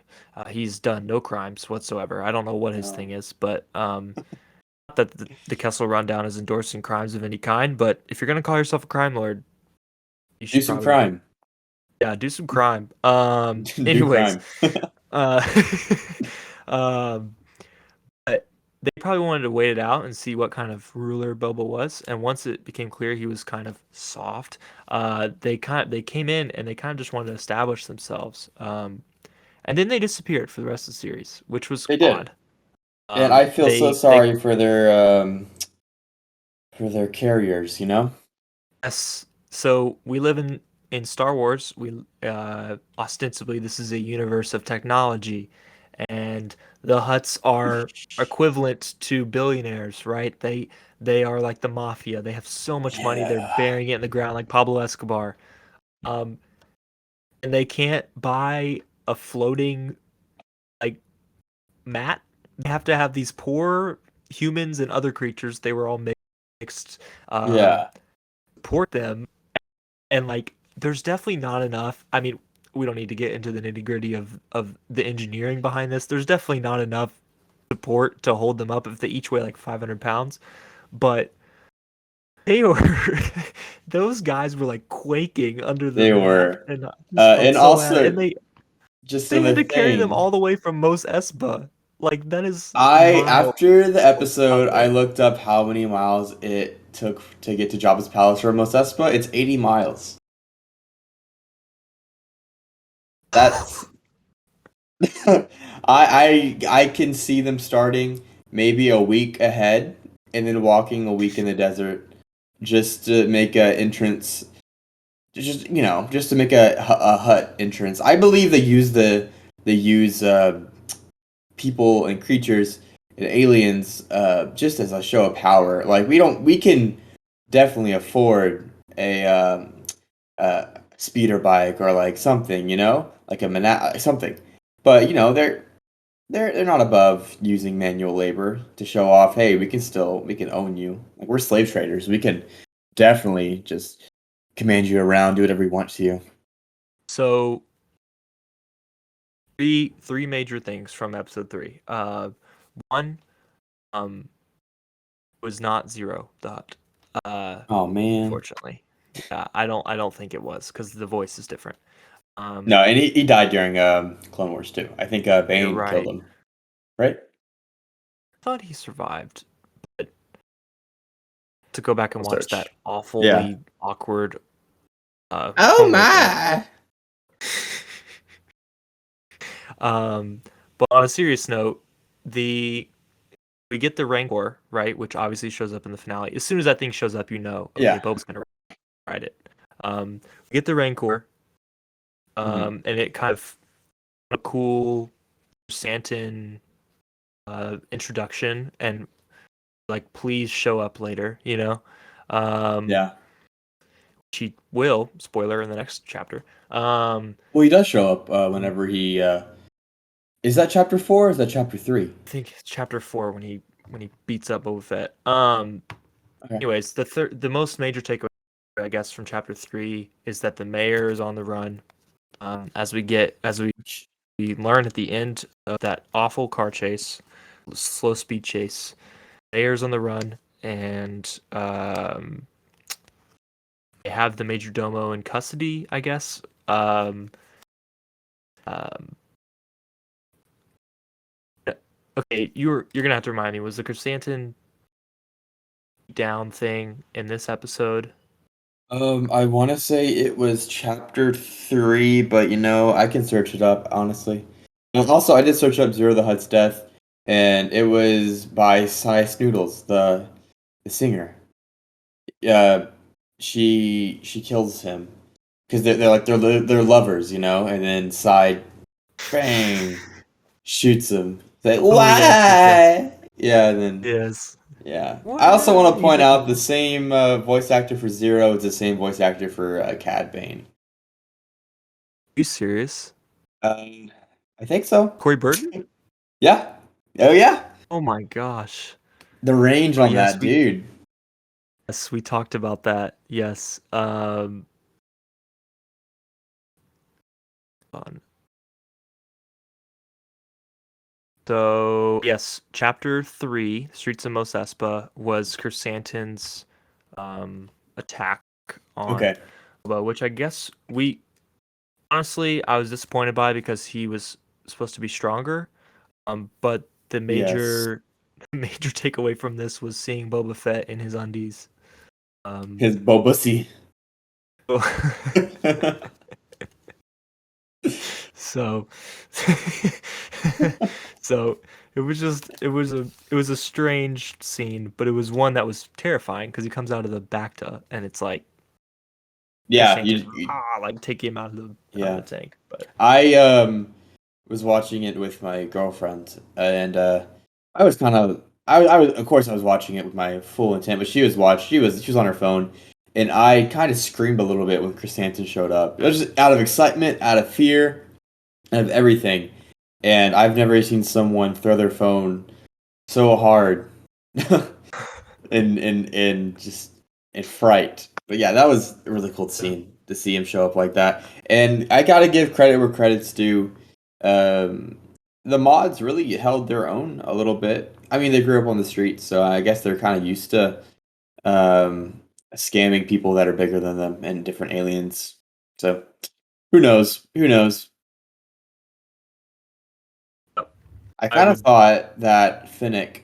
S2: He's done no crimes whatsoever. I don't know what his
S1: No.
S2: thing is, but not that the Kessel Rundown is endorsing crimes of any kind. But if you're gonna call yourself a crime lord, you
S1: Do
S2: should
S1: some
S2: probably,
S1: crime.
S2: yeah, do some crime.
S1: Do
S2: Anyways,
S1: crime.
S2: uh, um, but they probably wanted to wait it out and see what kind of ruler Boba was. And once it became clear he was kind of soft, they came in and they kind of just wanted to establish themselves. And then they disappeared for the rest of the series, which was
S1: They did.
S2: odd.
S1: And I feel so
S2: They
S1: sorry for their carriers, you know?
S2: Yes. So we live in Star Wars. We ostensibly this is a universe of technology, and the Hutts are equivalent to billionaires, right? They are like the mafia. They have so much money, they're
S1: Yeah.
S2: burying it in the ground like Pablo Escobar. Um, and they can't buy a floating like mat. They have to have these poor humans and other creatures. They were all mixed. Um,
S1: Yeah.
S2: support them. And like there's definitely not enough. I mean, we don't need to get into the nitty-gritty of the engineering behind this. There's definitely not enough support to hold them up if they each weigh like 500 pounds. But they were those guys were like quaking under the
S1: They
S2: mat,
S1: were.
S2: and I just felt
S1: And
S2: so bad. And
S1: also,
S2: they
S1: just
S2: they had
S1: another
S2: to carry them
S1: thing.
S2: all the way from Mos Espa. Like that is
S1: I
S2: miles
S1: after the
S2: of
S1: episode, I
S2: travel.
S1: looked up how many miles it took to get to Jabba's palace from Mos Espa. It's 80 miles. That's I can see them starting maybe a week ahead and then walking a week in the desert just to make a entrance, just just to make a hut entrance. I believe they use people and creatures and aliens just as a show of power. Like we can definitely afford a speeder bike or like something, like a something. But they're they're not above using manual labor to show off, hey, we can own you. Like we're slave traders. We can definitely just command you around, do whatever we want to you.
S2: So three major things from episode 3. One, um, was not Zero the Hutt.
S1: Oh man.
S2: Unfortunately, yeah, I don't think it was because the voice is different.
S1: No, and he died during Clone Wars too. I think
S2: You're
S1: Bane killed
S2: right.
S1: him. Right?
S2: I thought he survived, but to go back and
S1: We'll
S2: watch that
S1: search. Yeah.
S2: awfully awkward
S1: Oh
S2: Clone Wars
S1: my.
S2: but on a serious note, the we get the Rancor, right, which obviously shows up in the finale. As soon as that thing shows up, you know, okay,
S1: Yeah.
S2: Boba's gonna ride it. We get the Rancor,
S1: Mhm.
S2: and it kind of a cool Santin introduction, and like, please show up later, you know. Um,
S1: Yeah.
S2: she will, spoiler in the next chapter.
S1: Well, he does show up whenever he. Is that chapter 4 or is that chapter 3?
S2: I think chapter 4 when he beats up Boba Fett.
S1: Okay.
S2: Anyways, the most major takeaway, I guess, from chapter 3 is that the mayor is on the run. As we learn at the end of that awful car chase, slow speed chase, mayor's on the run, and they have the major domo in custody, I guess. Um, okay, you're gonna have to remind me. Was the Chrysanthemum down thing in this episode?
S1: I want to say it was chapter 3, but I can search it up, honestly. And also, I did search up Zero the Hutt's death, and it was by Cy Snoodles, the singer. She kills him because they're lovers, and then Cy bang shoots him. Like
S2: Oh yes, yes, yes,
S1: why? Yeah, and then
S2: yes.
S1: yeah. I also want
S2: What?
S1: to
S2: He
S1: point
S2: did.
S1: out the same voice actor for Zero is the same voice actor for Cad Bane.
S2: You serious?
S1: Um, I think so.
S2: Corey Burton?
S1: Yeah. Oh yeah.
S2: Oh my gosh.
S1: The range
S2: Oh
S1: on that
S2: yes,
S1: dude.
S2: we talked about that. Yes. On. So yes, chapter 3, Streets of Mos Espa, was Chrysanthemum's attack on
S1: Okay.
S2: Boba, which I guess we honestly I was disappointed by because he was supposed to be stronger. But the
S1: Yes.
S2: major major takeaway from this was seeing Boba Fett in his undies. Um,
S1: His Bobussy.
S2: so so it was a strange scene, but it was one that was terrifying because he comes out of the Bacta and it's like
S1: Yeah,
S2: Santa's like take him out of
S1: yeah.
S2: the tank. But
S1: I was watching it with my girlfriend, and I was kind of I was of course I was watching it with my full intent, but she was on her phone, and I kind of screamed a little bit when Chrysanthemum showed up. It was just out of excitement, out of fear, out of everything, and I've never seen someone throw their phone so hard, and just in fright. But yeah, that was a really cool scene to see him show up like that. And I gotta give credit where credit's due. Um, the mods really held their own a little bit. I mean, they grew up on the streets, so I guess they're kind of used to scamming people that are bigger than them and different aliens. So who knows? Who knows? I
S2: I
S1: kind of
S2: would
S1: thought that Finnick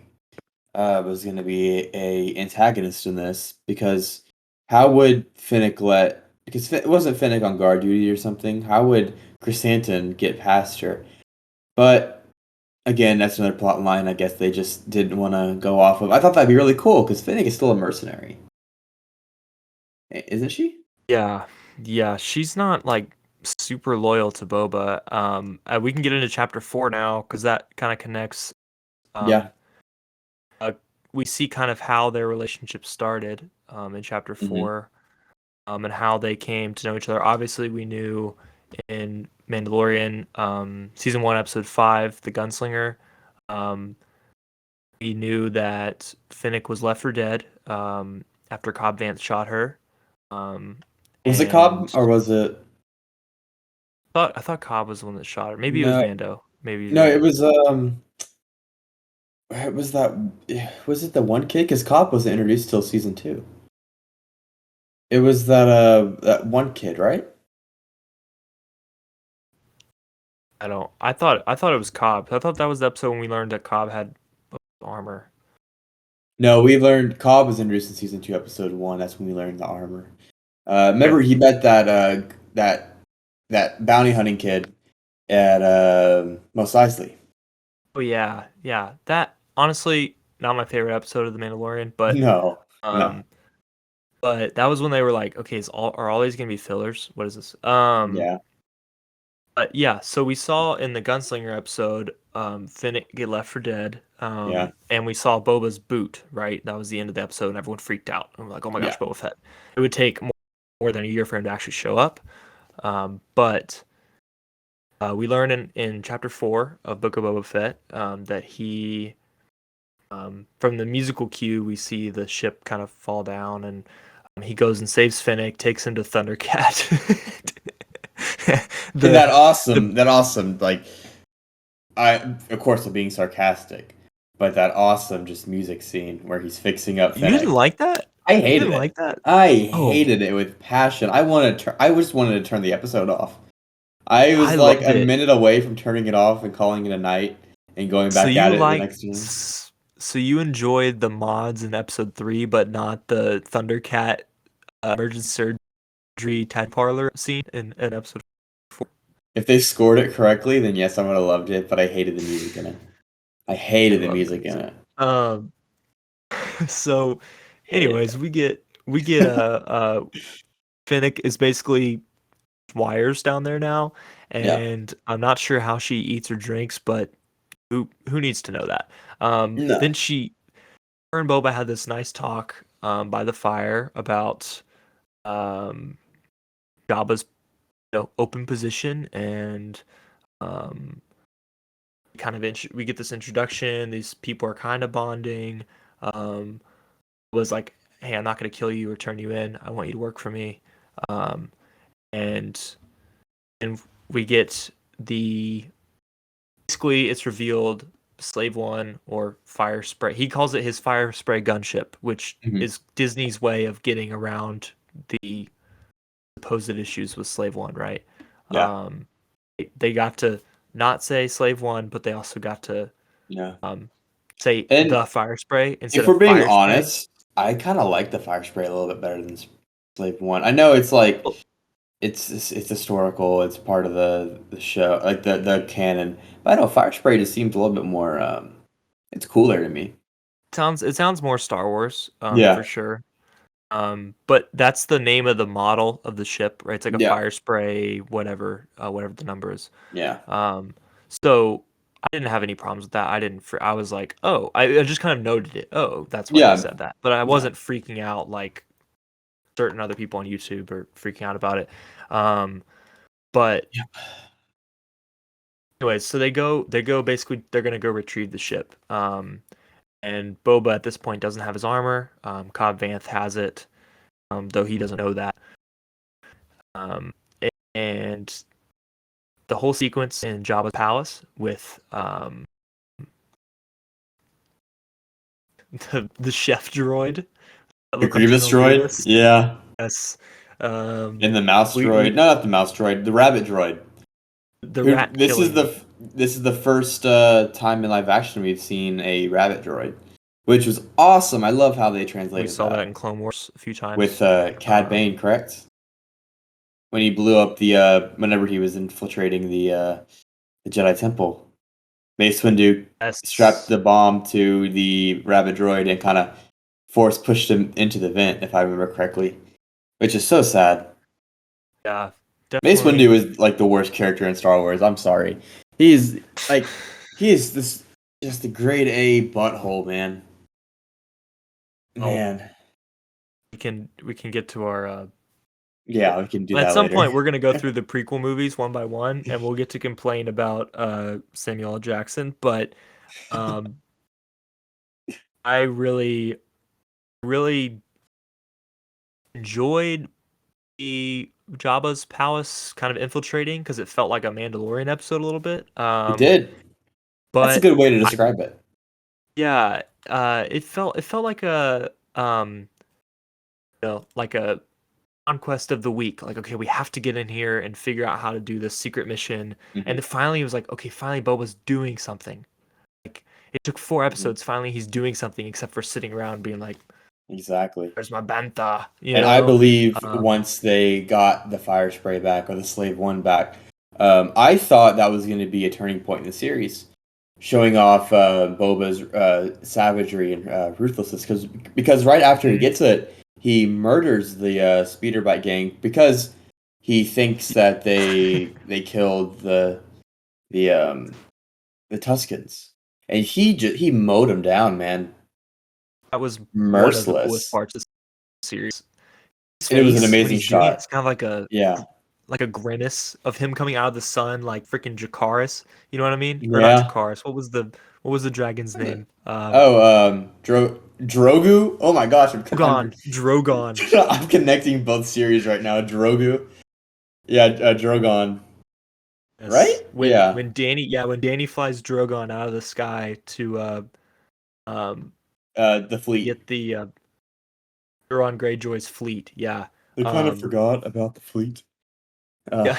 S1: was going to be a antagonist in this because how would Finnick let because it wasn't Finnick on guard duty or something? How would Chrysanthemum get past her? But again, that's another plot line. I guess they just didn't want to go off of. I thought that'd be really cool because Finnick is still a mercenary, isn't she?
S2: yeah, yeah, she's not like super loyal to Boba. We can get into chapter 4 now because that kind of connects.
S1: Yeah.
S2: Um, uh, we see kind of how their relationship started in chapter
S1: Hmm.
S2: 4, and how they came to know each other. Obviously, we knew in Mandalorian, season 1, episode 5, the Gunslinger. We knew that Finnick was left for dead after Cobb Vanth shot her.
S1: Was it Cobb
S2: And
S1: or was it?
S2: I thought Cobb was the one that shot her. Maybe it was
S1: No,
S2: Mando. Maybe you're
S1: no, it
S2: right.
S1: was was that was it the one kid? Because Cobb wasn't introduced till season 2. It was that one kid, right?
S2: I thought it was Cobb. I thought that was the episode when we learned that Cobb had armor.
S1: No, we learned Cobb was introduced in season 2, episode 1. That's when we learned the armor.
S2: Okay.
S1: Remember he met that bounty hunting kid at Mos Eisley.
S2: Oh yeah, yeah. That honestly not my favorite episode of The Mandalorian, but
S1: No, no,
S2: um, but that was when they were like, okay, are all these gonna be fillers? What is this?
S1: yeah,
S2: But yeah, so we saw in the Gunslinger episode, Finnick get left for dead,
S1: yeah,
S2: and we saw Boba's boot. Right, that was the end of the episode, and everyone freaked out. And we're like, oh my
S1: yeah.
S2: gosh, Boba Fett! It would take more than a year for him to actually show up, but we learn in chapter 4 of Book of Boba Fett that he, from the musical cue, we see the ship kind of fall down, and he goes and saves Finnick, takes him to Thundercat.
S1: And
S2: the the
S1: that awesome, like I, of course, I'm being sarcastic, but that awesome just music scene where he's fixing up
S2: You didn't
S1: Fennec.
S2: like that?
S1: I
S2: You
S1: hated
S2: didn't
S1: it.
S2: like that?
S1: I
S2: Oh,
S1: hated it with passion. I just wanted to turn the episode off. I was
S2: I
S1: like
S2: loved
S1: a
S2: it.
S1: minute away from turning it off and calling it a night and going
S2: So
S1: back at
S2: you
S1: it the
S2: like
S1: next day.
S2: so you enjoyed the mods in episode 3, but not the Thundercat emergency surgery Tad Parlor scene in episode 4.
S1: If they scored it correctly, then yes, I would have loved it, but I hated the music in it. I
S2: I
S1: hated the
S2: love the
S1: music in
S2: music.
S1: it.
S2: Um, so,
S1: Hated
S2: anyways, we get Finnick is basically wires down there now,
S1: Yeah.
S2: and I'm not sure how she eats or drinks, but who needs to know that?
S1: No.
S2: Then her and Boba had this nice talk by the fire about um, Jabba's open position, and um, we get this introduction. These people are kind of bonding. Um, was like, hey, I'm not going to kill you or turn you in. I want you to work for me. Um, and and we get the basically it's revealed Slave One or Fire Spray. He calls it his Fire Spray gunship, which
S1: Mhm.
S2: is Disney's way of getting around the supposed issues with Slave One, right?
S1: Yeah.
S2: They got to not say Slave One, but they also got to
S1: Yeah.
S2: um, say
S1: And
S2: the Fire Spray instead
S1: if
S2: of
S1: we're being
S2: Fire Spray.
S1: honest, I kind of like the fire spray a little bit better than Slave One. I know it's like
S2: Well,
S1: it's historical. It's part of the show, like the canon. But I know fire spray just seems a little bit more. It's cooler to me.
S2: it sounds more Star Wars, for
S1: Yeah.
S2: sure. But that's the name of the model of the ship, right? It's like a
S1: Yeah.
S2: Fire Spray, whatever the number is.
S1: Yeah.
S2: Um, so I didn't have any problems with that. I was like, oh, I just kind of noted it. Oh, that's why they
S1: Yeah.
S2: said that. But I
S1: Yeah.
S2: wasn't freaking out like certain other people on YouTube are freaking out about it. Um, but
S1: Yeah.
S2: anyways, so they go basically they're gonna go retrieve the ship. And Boba at this point doesn't have his armor. Cobb Vanth has it, though he doesn't know that. Um, and the whole sequence in Jabba's palace with the chef droid that
S1: The
S2: looked like
S1: Grievous
S2: General
S1: droid.
S2: Grievous.
S1: Yeah.
S2: Yes. Um,
S1: And the mouse droid.
S2: we
S1: No, not the mouse droid. The rabbit droid.
S2: the
S1: Who?
S2: rat killing.
S1: This is the first time in live action we've seen a rabbit droid, which was awesome. I love how they
S2: We
S1: translated
S2: saw that
S1: that
S2: in Clone Wars a few
S1: with
S2: times.
S1: Cad Bane, correct? When he blew up the whenever he was infiltrating the Jedi Temple, Mace Windu strapped
S2: Yes.
S1: the bomb to the rabbit droid and kind of force pushed him into the vent, if I remember correctly, which is so sad.
S2: Yeah.
S1: Mace
S2: Definitely.
S1: Windu is like the worst character in Star Wars. I'm sorry. He's like he is this just a grade A butthole, man.
S2: Oh,
S1: Man.
S2: we can get to our
S1: Yeah, we can do
S2: At
S1: that
S2: some
S1: later.
S2: point, we're gonna go through the prequel movies one by one, and we'll get to complain about Samuel L. Jackson. But um, I really enjoyed the Jabba's palace kind of infiltrating because it felt like a Mandalorian episode a little bit.
S1: It did. That's a
S2: But
S1: good way to
S2: I
S1: describe it.
S2: yeah, it felt like a like a conquest of the week. Like, okay, we have to get in here and figure out how to do this secret mission. And
S1: Hmm.
S2: then finally, it was like, okay, finally, Boba's doing something. Like, it took 4 episodes. Finally, he's doing something, except for sitting around being like,
S1: Exactly.
S2: "Where's my bantha?" You
S1: And I
S2: know.
S1: believe
S2: Um,
S1: once they got the fire spray back or the slave one back, I thought that was going to be a turning point in the series, showing off Boba's savagery and ruthlessness. Because right after he
S2: mhm.
S1: gets it, he murders the speeder bike gang because he thinks that they killed the um, the Tuscans, and he mowed them down, man,
S2: That was one of the coolest
S1: merciless,
S2: parts of the series. His
S1: and it was an
S2: face when
S1: amazing
S2: he's doing it,
S1: shot.
S2: it's kind of
S1: Yeah,
S2: like a grimace of him coming out of the sun, like freaking Jakaris. You know what I mean? Or not
S1: yeah.
S2: Jakaris. What was the dragon's name?
S1: Oh, Drogu. Oh my gosh,
S2: Drogon.
S1: I'm connecting both series right now. Drogu. Yeah, Drogon.
S2: Yes.
S1: Right?
S2: When
S1: Yeah.
S2: when Danny flies Drogon out of the sky to um
S1: The fleet.
S2: get the Euron Greyjoy's fleet. Yeah.
S1: They kind of
S2: Um
S1: forgot about the fleet.
S2: yeah.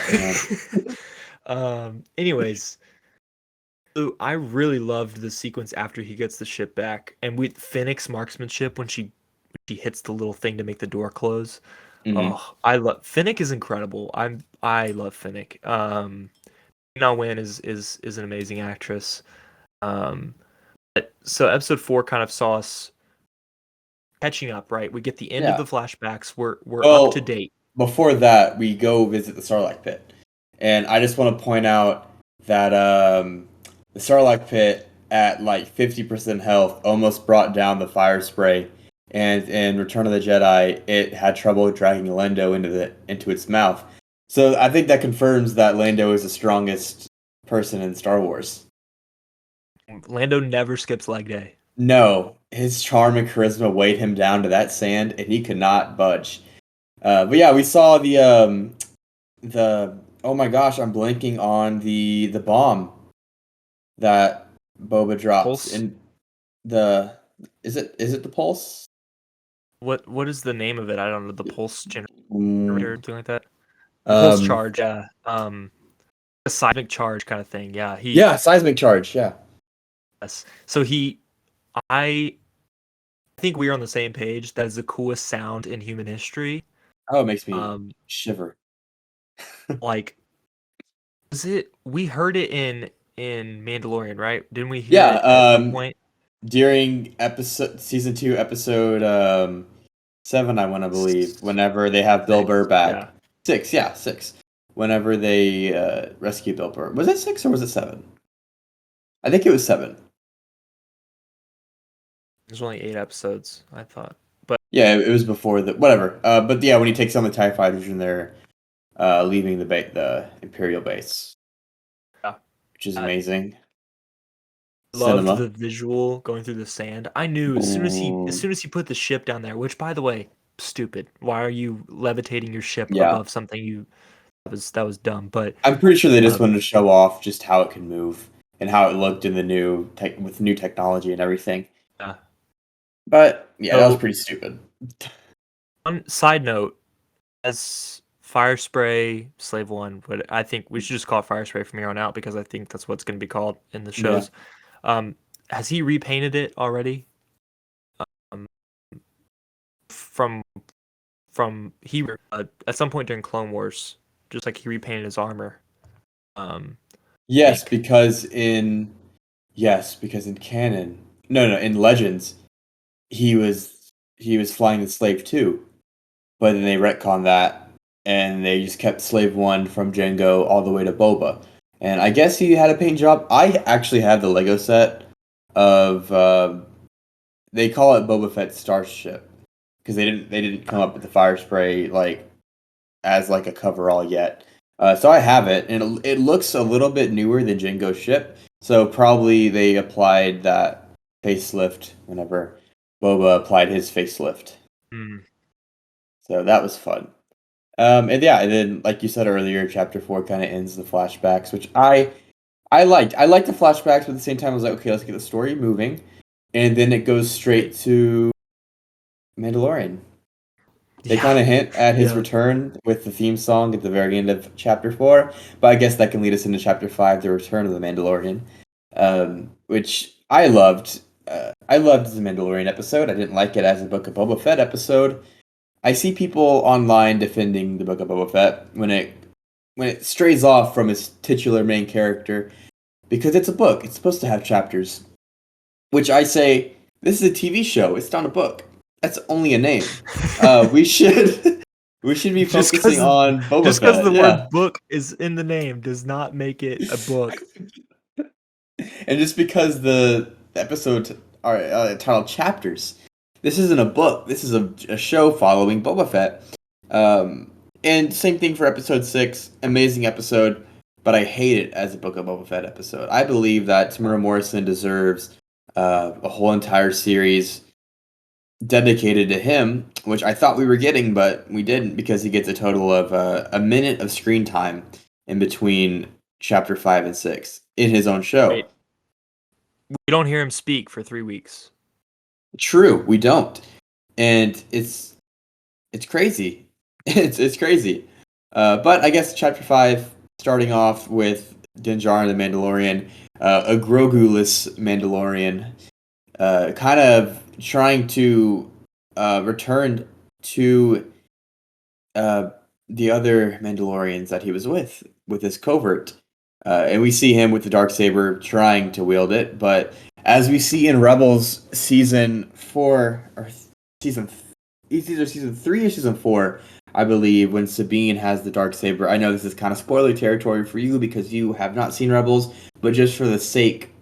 S1: Oh man.
S2: Anyways, so I really loved the sequence after he gets the ship back and with Fennec's marksmanship when she hits the little thing to make the door close.
S1: Hmm.
S2: Oh, I love Finnick is incredible. I love Finnick. Na Wen is an amazing actress. Um, so episode 4 kind of saw us catching up, right? We get the end of
S1: Yeah.
S2: the flashbacks. We're up to
S1: Well,
S2: date.
S1: before that, we go visit the Sarlacc pit, and I just want to point out that the Sarlacc pit at like 50% health almost brought down the fire spray, and in Return of the Jedi, it had trouble dragging Lando into its mouth. So I think that confirms that Lando is the strongest person in Star Wars.
S2: Lando never skips leg day.
S1: No, his charm and charisma weighed him down to that sand, and he could not budge. But yeah, we saw the oh my gosh, I'm blanking on the bomb that Boba drops
S2: Pulse.
S1: in the is it the pulse?
S2: What is the name of it? I don't know. The pulse generator
S1: Mm,
S2: or something like that. Pulse
S1: um,
S2: charge. Yeah. A seismic charge kind of thing. Yeah.
S1: yeah, seismic charge. Yeah.
S2: Yes. So I think we are on the same page. That is the coolest sound in human history.
S1: Oh, it makes me
S2: Um,
S1: shiver.
S2: like was it? We heard it in Mandalorian, right? Didn't we hear
S1: Yeah.
S2: it at some point?
S1: During episode season 2, episode 7, I want to believe. Whenever they have Bill Burr
S2: 6.
S1: back,
S2: Yeah.
S1: 6. Yeah, 6. Whenever they rescue Bill Burr, was it 6 or was it 7? I think it was 7.
S2: There's only 8 episodes, I thought. But
S1: Yeah, it was before the whatever. But yeah, when he takes on the Tie Fighters and they're leaving the Imperial base,
S2: yeah.
S1: which is
S2: I
S1: amazing.
S2: loved
S1: Cinema.
S2: the visual going through the sand. I knew as
S1: Ooh.
S2: soon as he put the ship down there, which by the way, stupid. Why are you levitating your ship
S1: Yeah,
S2: above something you that was dumb, but
S1: I'm pretty sure they just
S2: um
S1: wanted to show off just how it can move and how it looked in the with new technology and everything.
S2: yeah.
S1: But yeah, that was
S2: So
S1: pretty stupid.
S2: on side note, as Fire Spray Slave One, but I think we should just call it Fire Spray from here on out because I think that's what's going to be called in the
S1: Yeah.
S2: shows. Um, has he repainted it already? Um, from he at some point during Clone Wars, just like he repainted his armor. I
S1: Yes,
S2: think.
S1: because in canon, no, in Legends, he was flying the Slave 2, but then they retconned that and they just kept Slave 1 from Django all the way to Boba. And I guess he had a paint job. I actually had the Lego set of they call it Boba Fett's starship because they didn't come up with the fire spray like as like a coverall yet. So I have it, and it looks a little bit newer than Jango's ship. So probably they applied that facelift whenever Boba applied his facelift.
S2: Mm.
S1: So that was fun. And yeah, and then like you said earlier, chapter 4 kind of ends the flashbacks, which I liked. I liked the flashbacks, but at the same time, I was like, okay, let's get the story moving, and then it goes straight to Mandalorian. They kind of hint at his
S2: Yeah.
S1: return with the theme song at the very end of chapter 4, but I guess that can lead us into chapter 5, the return of the Mandalorian, which I loved. I loved the Mandalorian episode. I didn't like it as a Book of Boba Fett episode. I see people online defending the Book of Boba Fett when it strays off from its titular main character because it's a book. It's supposed to have chapters, which I say this is a TV show. It's not a book. That's only a name. We should we should be focusing on Boba
S2: just because
S1: Fett.
S2: the
S1: Yeah,
S2: word book is in the name does not make it a book.
S1: and just because the episode are titled chapters, this isn't a book. This is a show following Boba Fett. And same thing for episode 6. Amazing episode, but I hate it as a Book of Boba Fett episode. I believe that Tamura Morrison deserves a whole entire series dedicated to him, which I thought we were getting, but we didn't because he gets a total of a minute of screen time in between chapter 5 and 6 in his own show.
S2: Wait. We don't hear him speak for 3 weeks.
S1: True, we don't, and it's crazy. It's crazy. But I guess chapter 5, starting off with Din Djarin the Mandalorian, a Grogu-less Mandalorian, kind of trying to return to the other Mandalorians that he was with his covert. And we see him with the Darksaber trying to wield it, but as we see in Rebels season 4, or season, it's either season 3 or season 4, I believe, when Sabine has the Darksaber. I know this is kind of spoiler territory for you because you have not seen Rebels, but just for the sake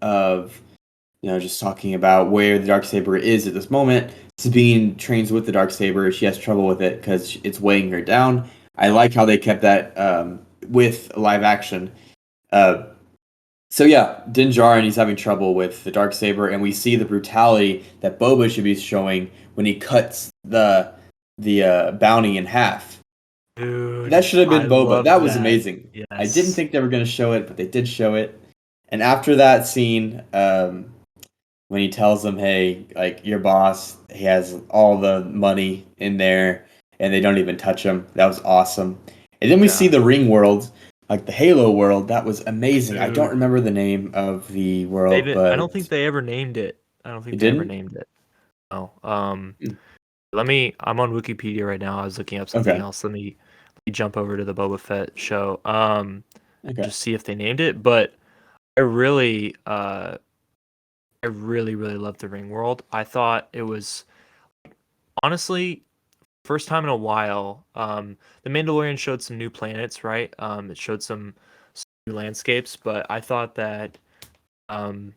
S1: of, just talking about where the Darksaber is at this moment, Sabine trains with the Darksaber. She has trouble with it because it's weighing her down. I like how they kept that with live action. So yeah, Din Djarin, he's having trouble with the Darksaber, and we see the brutality that Boba should be showing when he cuts the bounty in half.
S2: Dude,
S1: That should have been
S2: I
S1: Boba.
S2: love
S1: That was
S2: that.
S1: amazing.
S2: Yes.
S1: I didn't think they were going to show it, but they did show it. And after that scene, when he tells them, hey, like, your boss, he has all the money in there, and they don't even touch him. That was awesome. And then we see the ring world, like the Halo world. That was amazing.
S2: Dude.
S1: I don't remember the name of the world, but
S2: I don't think they ever named it. Oh. I'm on Wikipedia right now. I was looking up something else. Let me jump over to the Boba Fett show. Just see if they named it. But I really really loved the ring world. I thought it was honestly first time in a while. The Mandalorian showed some new planets, right? It showed some new landscapes, but I thought that Book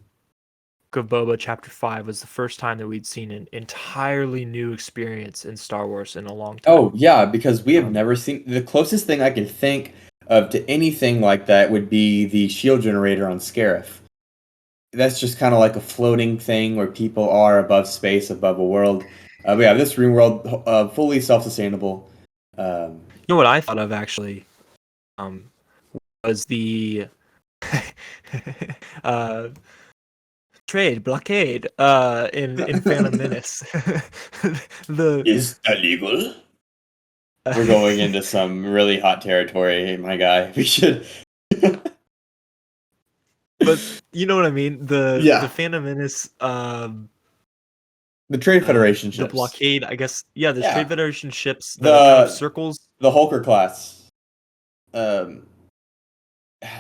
S2: of Boba Chapter 5 was the first time that we'd seen an entirely new experience in Star Wars in a long time.
S1: Oh, yeah, because we have never seen... The closest thing I can think of to anything like that would be the shield generator on Scarif. That's just kind of like a floating thing where people are above space, above a world. But yeah, this ring world, fully self-sustainable.
S2: You know what I thought of, actually? Was the... trade blockade in Phantom Menace.
S1: Is that legal? We're going into some really hot territory, my guy. We should.
S2: But you know what I mean. The Phantom Menace.
S1: The Trade Federation ships.
S2: The blockade, I guess. Yeah, the Trade Federation ships.
S1: The
S2: kind of circles.
S1: The Hulker class. I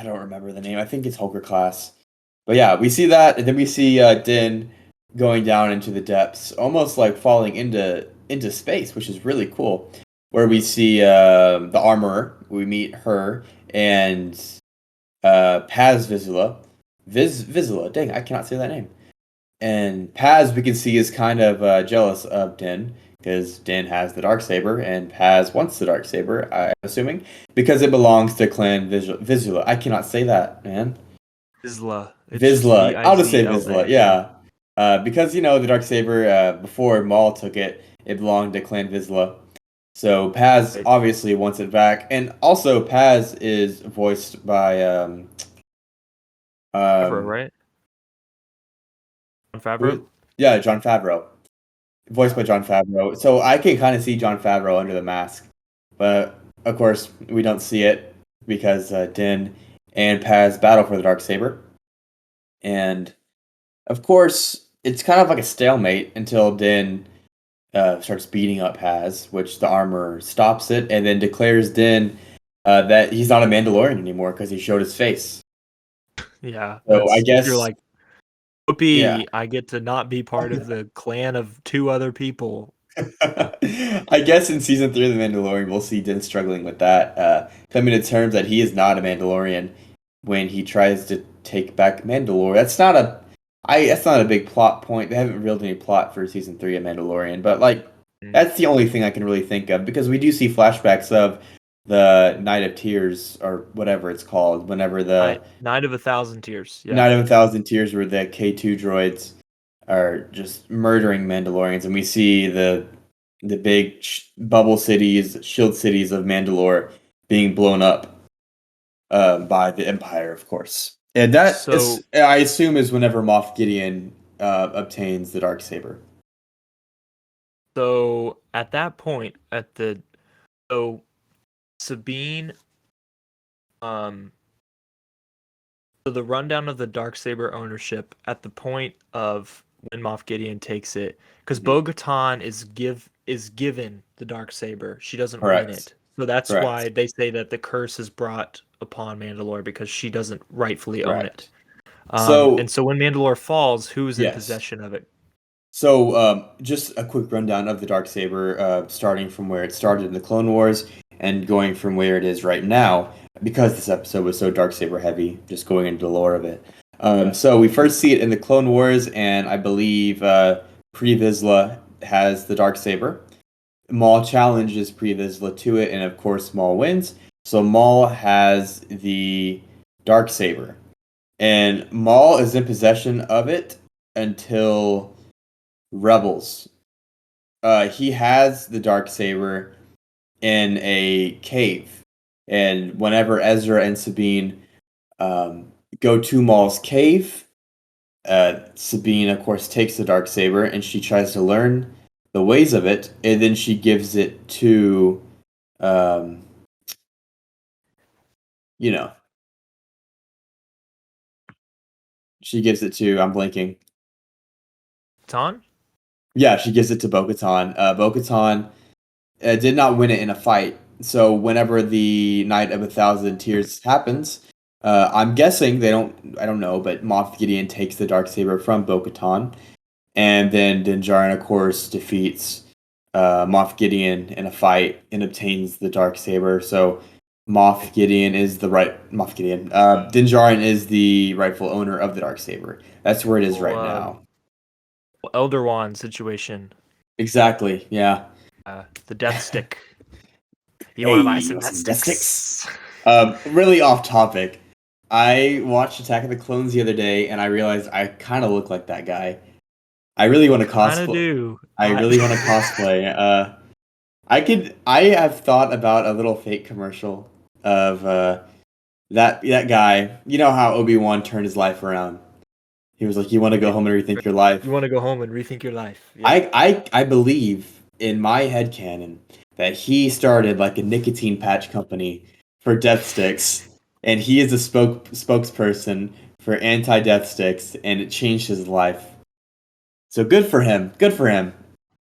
S1: don't remember the name. I think it's Hulker class. But yeah, we see that, and then we see Din going down into the depths, almost like falling into space, which is really cool. Where we see the Armorer, we meet her, and Paz Vizsla. Vizsla, dang, I cannot say that name. And Paz, we can see, is kind of jealous of Din, because Din has the Darksaber and Paz wants the Darksaber, I'm assuming, because it belongs to Clan Vizsla. I cannot say that, man.
S2: Vizsla. It's just
S1: Vizsla. I'll just say Vizsla,
S2: Vizla.
S1: yeah. Because, the Darksaber, before Maul took it, it belonged to Clan Vizsla. So Paz
S2: Right.
S1: obviously wants it back. And also, Paz is voiced by,
S2: Favreau,
S1: um,
S2: right? Jon Favreau?
S1: yeah, Jon Favreau. Voiced by Jon Favreau. So I can kind of see Jon Favreau under the mask. But, of course, we don't see it because Din and Paz battle for the Darksaber. And of course, it's kind of like a stalemate until Din starts beating up Paz, which the armor stops it, and then declares Din that he's not a Mandalorian anymore because he showed his face.
S2: Yeah,
S1: So I
S2: you're
S1: guess,
S2: like,
S1: yeah.
S2: whoopee, I get to not be part of the clan of 2 other people.
S1: I guess in season 3 of The Mandalorian, we'll see Din struggling with that, coming to terms that he is not a Mandalorian when he tries to take back Mandalore. That's not a big plot point. They haven't revealed any plot for season 3 of Mandalorian, but like
S2: Mm.
S1: that's the only thing I can really think of because we do see flashbacks of the Night of Tears or whatever it's called. Whenever the
S2: Night of 1,000 Tears, yeah.
S1: Night of a Thousand Tears, where the K2 droids are just murdering Mandalorians, and we see the big bubble cities, shield cities of Mandalore being blown up by the Empire, of course. And that
S2: So,
S1: is, I assume, is whenever Moff Gideon obtains the Darksaber.
S2: so at that point, so Sabine, so the rundown of the Darksaber ownership at the point of when Moff Gideon takes it, because
S1: Mhm.
S2: Bo-Katan is given the Darksaber. She doesn't win
S1: Correct.
S2: it. So that's
S1: Correct.
S2: why they say that the curse is brought upon Mandalore because she doesn't rightfully own it.
S1: Correct.
S2: And
S1: So,
S2: so when Mandalore falls, who's in
S1: yes.
S2: possession of it?
S1: So, just a quick rundown of the Darksaber, starting from where it started in the Clone Wars and going from where it is right now, because this episode was so Darksaber heavy, just going into the lore of it. So we first see it in the Clone Wars, and I believe Pre Vizsla has the Darksaber. Maul challenges Pre Vizsla to it, and of course Maul wins. So Maul has the Darksaber, and Maul is in possession of it until Rebels. He has the Darksaber in a cave, and whenever Ezra and Sabine go to Maul's cave, Sabine, of course, takes the Darksaber and she tries to learn the ways of it, and then she gives it to, um, you know, she gives it to. I'm blinking.
S2: Tan?
S1: Yeah, she gives it to Bo-Katan. Bo-Katan did not win it in a fight. So whenever the Night of a Thousand Tears happens, I'm guessing they don't. I don't know, but Moff Gideon takes the Darksaber from Bo-Katan, and then Din Djarin, of course, defeats Moff Gideon in a fight and obtains the Darksaber. So Moff Gideon. Din Djarin is the rightful owner of the Darksaber. That's where it is right
S2: Well,
S1: now.
S2: Elder Wand situation.
S1: Exactly. Yeah.
S2: The Death Stick. You
S1: Hey,
S2: want to buy
S1: you
S2: some
S1: want
S2: Death
S1: some death sticks?
S2: Sticks?
S1: Really off topic. I watched Attack of the Clones the other day, and I realized I kind of look like that guy. I really want to
S2: Kind of
S1: cosplay.
S2: do.
S1: I really want to cosplay. I have thought about a little fake commercial of that guy. You know how Obi-Wan turned his life around. He was like, "You want to go home and rethink your life."
S2: You want to go home and rethink your life. Yeah.
S1: I believe in my headcanon that he started like a nicotine patch company for death sticks, and he is a spokesperson for anti-death sticks, and it changed his life. So good for him. Good for him.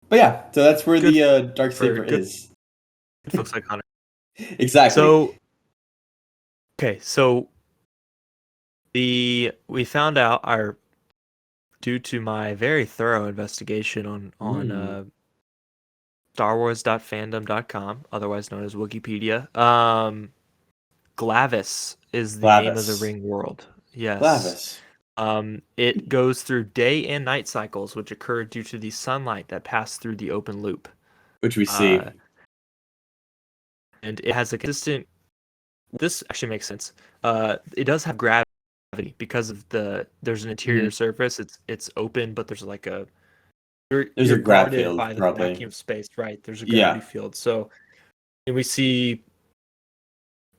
S1: But yeah, so that's where
S2: Good
S1: the dark
S2: for
S1: saber
S2: good
S1: is.
S2: folks like Hunter.
S1: Exactly.
S2: So okay, so we found out our due to my very thorough investigation on
S1: Mm.
S2: StarWars.fandom.com, otherwise known as Wikipedia. Glavis is the name of the
S1: Glavis.
S2: ring world. Yes.
S1: Glavis.
S2: It goes through day and night cycles, which occur due to the sunlight that pass through the open loop.
S1: which we
S2: uh,
S1: see.
S2: and it has a consistent. This actually makes sense. It does have gravity because of there's an interior
S1: Mhm.
S2: surface. It's open, but there's like a
S1: There's a
S2: you're
S1: grab
S2: guarded
S1: field,
S2: by the
S1: probably.
S2: vacuum space, right? There's a gravity
S1: Yeah,
S2: field. So and we see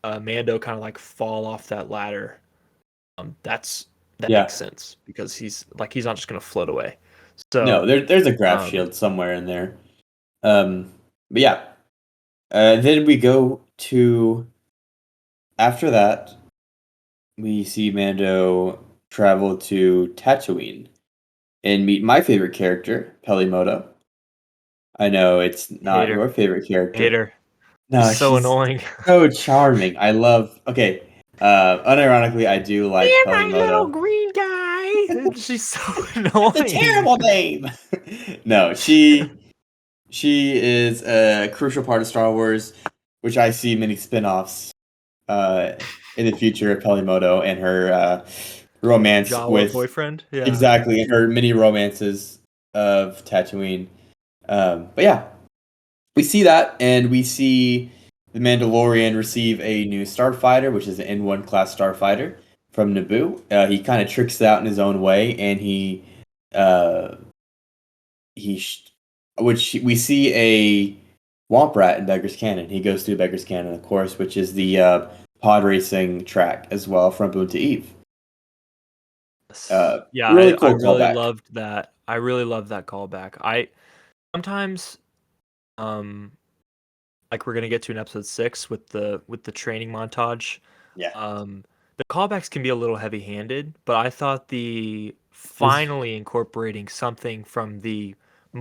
S2: Mando kind of like fall off that ladder. That
S1: yeah.
S2: makes sense because he's not just gonna float away.
S1: No,
S2: So
S1: there's a grab
S2: um,
S1: shield somewhere in there. But yeah. Then we go to after that. We see Mando travel to Tatooine and meet my favorite character, Pelimoto. I know it's not
S2: hater,
S1: your favorite character.
S2: hater. She's
S1: No,
S2: so
S1: she's
S2: annoying.
S1: so charming. I love. Okay, unironically, I do like
S2: You're my little
S1: Pelimoto.
S2: green guy. She's so
S1: That's a
S2: annoying.
S1: terrible name. No, she is a crucial part of Star Wars, which I see many spin-offs uh, in the future of Pelimoto and her romance
S2: Jawa
S1: with
S2: boyfriend. Yeah.
S1: exactly and her many romances of Tatooine. But yeah, we see that, and we see the Mandalorian receive a new starfighter, which is an N1 class starfighter from Naboo. He kind of tricks it out in his own way, and uh, he, sh- which we see a Womp Rat in Beggar's Cannon. He goes through Beggar's Cannon, of course, which is the pod racing track as well from Boon to Eve.
S2: Yeah,
S1: Really
S2: I
S1: cool
S2: really
S1: callback.
S2: loved that. I really loved that callback. I sometimes um like we're gonna get to an episode 6 with the training montage.
S1: Yeah,
S2: The callbacks can be a little heavy-handed, but I thought the
S1: this
S2: finally incorporating something from the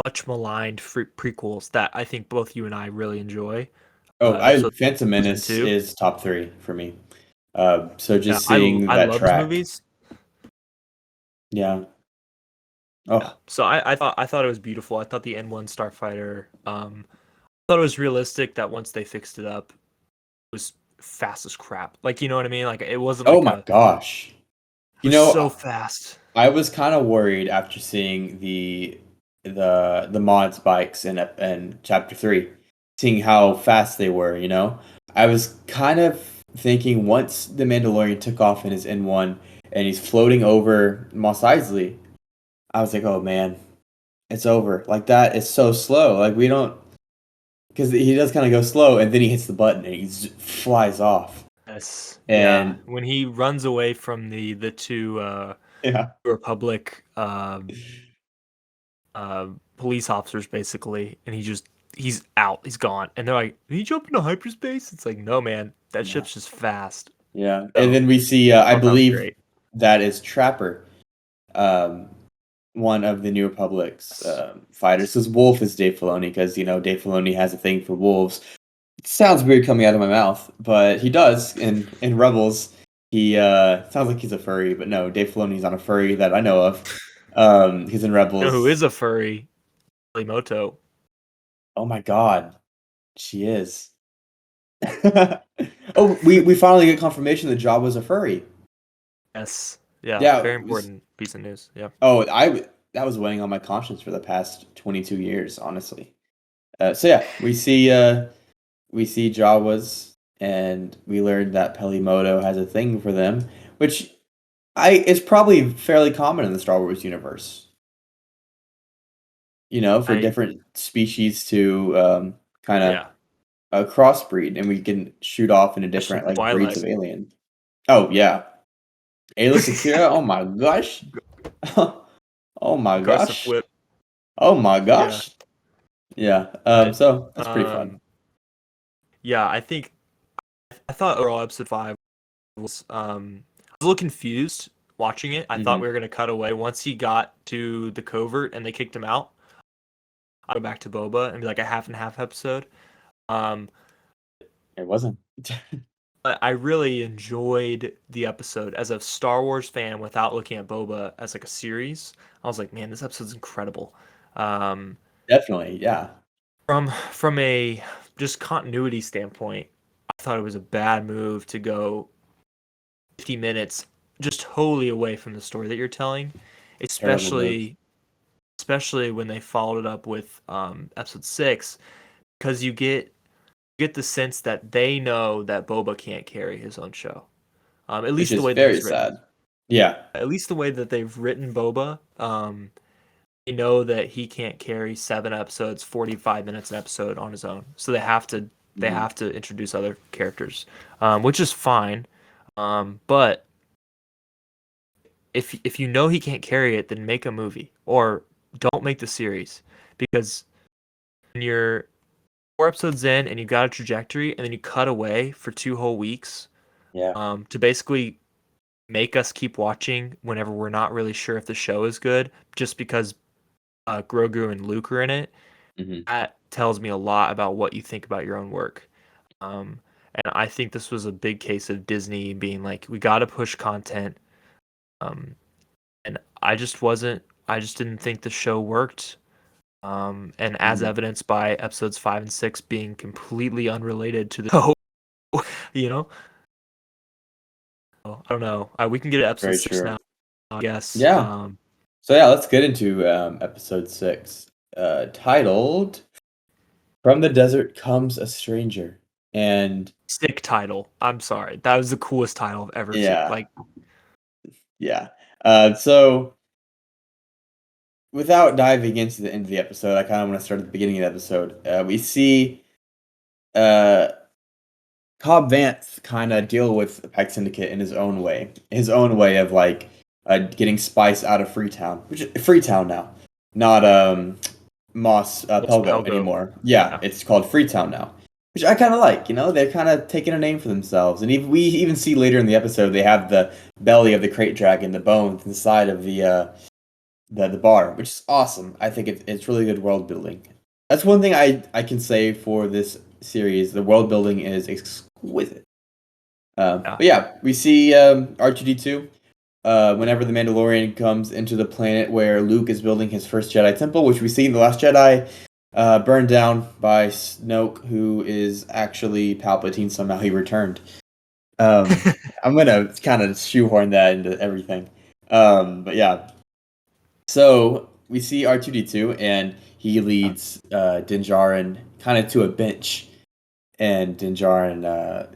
S2: much maligned prequels that I think both you and I really enjoy.
S1: Oh, I
S2: Episode
S1: Phantom
S2: and
S1: Menace
S2: 2.
S1: is top 3 for me. So
S2: Yeah,
S1: just seeing
S2: I
S1: that
S2: love those
S1: track,
S2: movies.
S1: yeah.
S2: Yeah.
S1: Oh,
S2: So I thought it was beautiful. I thought the N1 Starfighter, I thought it was realistic that once they fixed it up, it was fast as crap. Like, you know what I mean? Like it wasn't
S1: oh
S2: like
S1: my
S2: a it
S1: gosh. You
S2: was
S1: know,
S2: so fast.
S1: I was kind of worried after seeing the mods bikes in chapter 3, seeing how fast they were. I was kind of thinking once the Mandalorian took off in his N1 and he's floating over Mos Eisley, I was like, oh man, it's over. Like that is so slow. Like we don't because he does kind of go slow and then he hits the button and he flies off.
S2: Yes. Yeah.
S1: And
S2: When he runs away from the two
S1: yeah,
S2: Republic police officers basically, and he's out, he's gone. And they're like, did he jump into hyperspace? It's like, no man, that
S1: yeah,
S2: ship's just fast.
S1: yeah. And
S2: So
S1: then we see,
S2: I
S1: I
S2: thought that was
S1: believe
S2: great.
S1: that is Trapper, um, one of the New Republic's
S2: Yes.
S1: fighters. Because Wolf is Dave Filoni, because Dave Filoni has a thing for wolves. It sounds weird coming out of my mouth, but he does. In Rebels, he sounds like he's a furry, but no, Dave Filoni's not a furry that I know of. He's in
S2: You know who
S1: Rebels.
S2: is a furry? Moto.
S1: Oh my God, she is. Oh, we finally get confirmation that Jabba's a furry.
S2: Yes. Yeah.
S1: Yeah.
S2: Very important piece of news. Yeah.
S1: Oh, that was weighing on my conscience for the past 22 years, honestly. So yeah, we see Jawas, and we learned that Pelimoto has a thing for them, which I is probably fairly common in the Star Wars universe. For
S2: I
S1: different species to kind of
S2: yeah.
S1: crossbreed, and we can shoot off into
S2: Especially
S1: different like breeds
S2: Twilight.
S1: of alien. Oh yeah, Ayla Secura. Oh my gosh. Oh my
S2: Aggressive
S1: gosh.
S2: whip.
S1: Oh my
S2: Yeah.
S1: gosh. Yeah.
S2: But
S1: So that's pretty fun.
S2: um yeah, I thought overall episode 5 was I was a little confused watching it. I thought
S1: Hmm.
S2: we were gonna cut away once he got to the covert and they kicked him out. I'd go back to Boba and be like a half and half episode. Um
S1: It wasn't.
S2: but I really enjoyed the episode as a Star Wars fan without looking at Boba as like a series. I was like, man, this episode's incredible. Um
S1: Definitely. Yeah.
S2: from a just continuity standpoint, I thought it was a bad move to go 50 minutes just totally away from the story that you're telling,
S1: Terrible move.
S2: especially when they followed it up with episode 6. because you get the sense that they know that Boba can't carry his own show. At
S1: which
S2: least the
S1: is
S2: way that
S1: very
S2: he's written.
S1: sad. Yeah.
S2: At least the way that they've written Boba. They know that he can't carry 7 episodes, 45 minutes an episode on his own. So they
S1: Mhm.
S2: have to introduce other characters, which is fine. But if you know he can't carry it, then make a movie or don't make the series, because when you're 4 episodes in and you've got a trajectory and then you cut away for 2 whole weeks,
S1: Yeah.
S2: to basically make us keep watching whenever we're not really sure if the show is good, just because Grogu and Luke are in it.
S1: Hmm.
S2: That tells me a lot about what you think about your own work. Um, and I think this was a big case of Disney being like, we got to push content. Um, and I just didn't think the show worked. And as
S1: Hmm.
S2: evidenced by episodes 5 and 6 being completely unrelated to the show, you know? I don't know. We can get to episode
S1: Very
S2: 6
S1: true.
S2: now, I guess.
S1: Yeah. So yeah, let's get into episode 6, titled "From the Desert Comes a Stranger." And
S2: Sick title. I'm sorry. That was the coolest title I've ever seen.
S1: yeah,
S2: Like,
S1: yeah. So without diving into the end of the episode, I kind of want to start at the beginning of the episode. We see uh, Cobb Vanth kind of deal with the Pike Syndicate in his own way of like getting spice out of Freetown, which is Freetown now, not Moss
S2: Los
S1: Pelgo
S2: Pelgo.
S1: anymore. Yeah,
S2: Yeah.
S1: it's called Freetown now, which I kind of like. You know, they're kind of taking a name for themselves, and we even see later in the episode they have the belly of the crate dragon, the bones inside of the bar, which is awesome. I think it's really good world building. That's one thing I can say for this series. The world building is exquisite.
S2: Yeah.
S1: But yeah, we see R2D2 whenever the Mandalorian comes into the planet where Luke is building his first Jedi temple, which we see in The Last Jedi, burned down by Snoke, who is actually Palpatine. Somehow he returned. I'm gonna kind of shoehorn that into everything. But yeah, so we see R2D2, and he leads Din Djarin kind of to a bench, and Din Djarin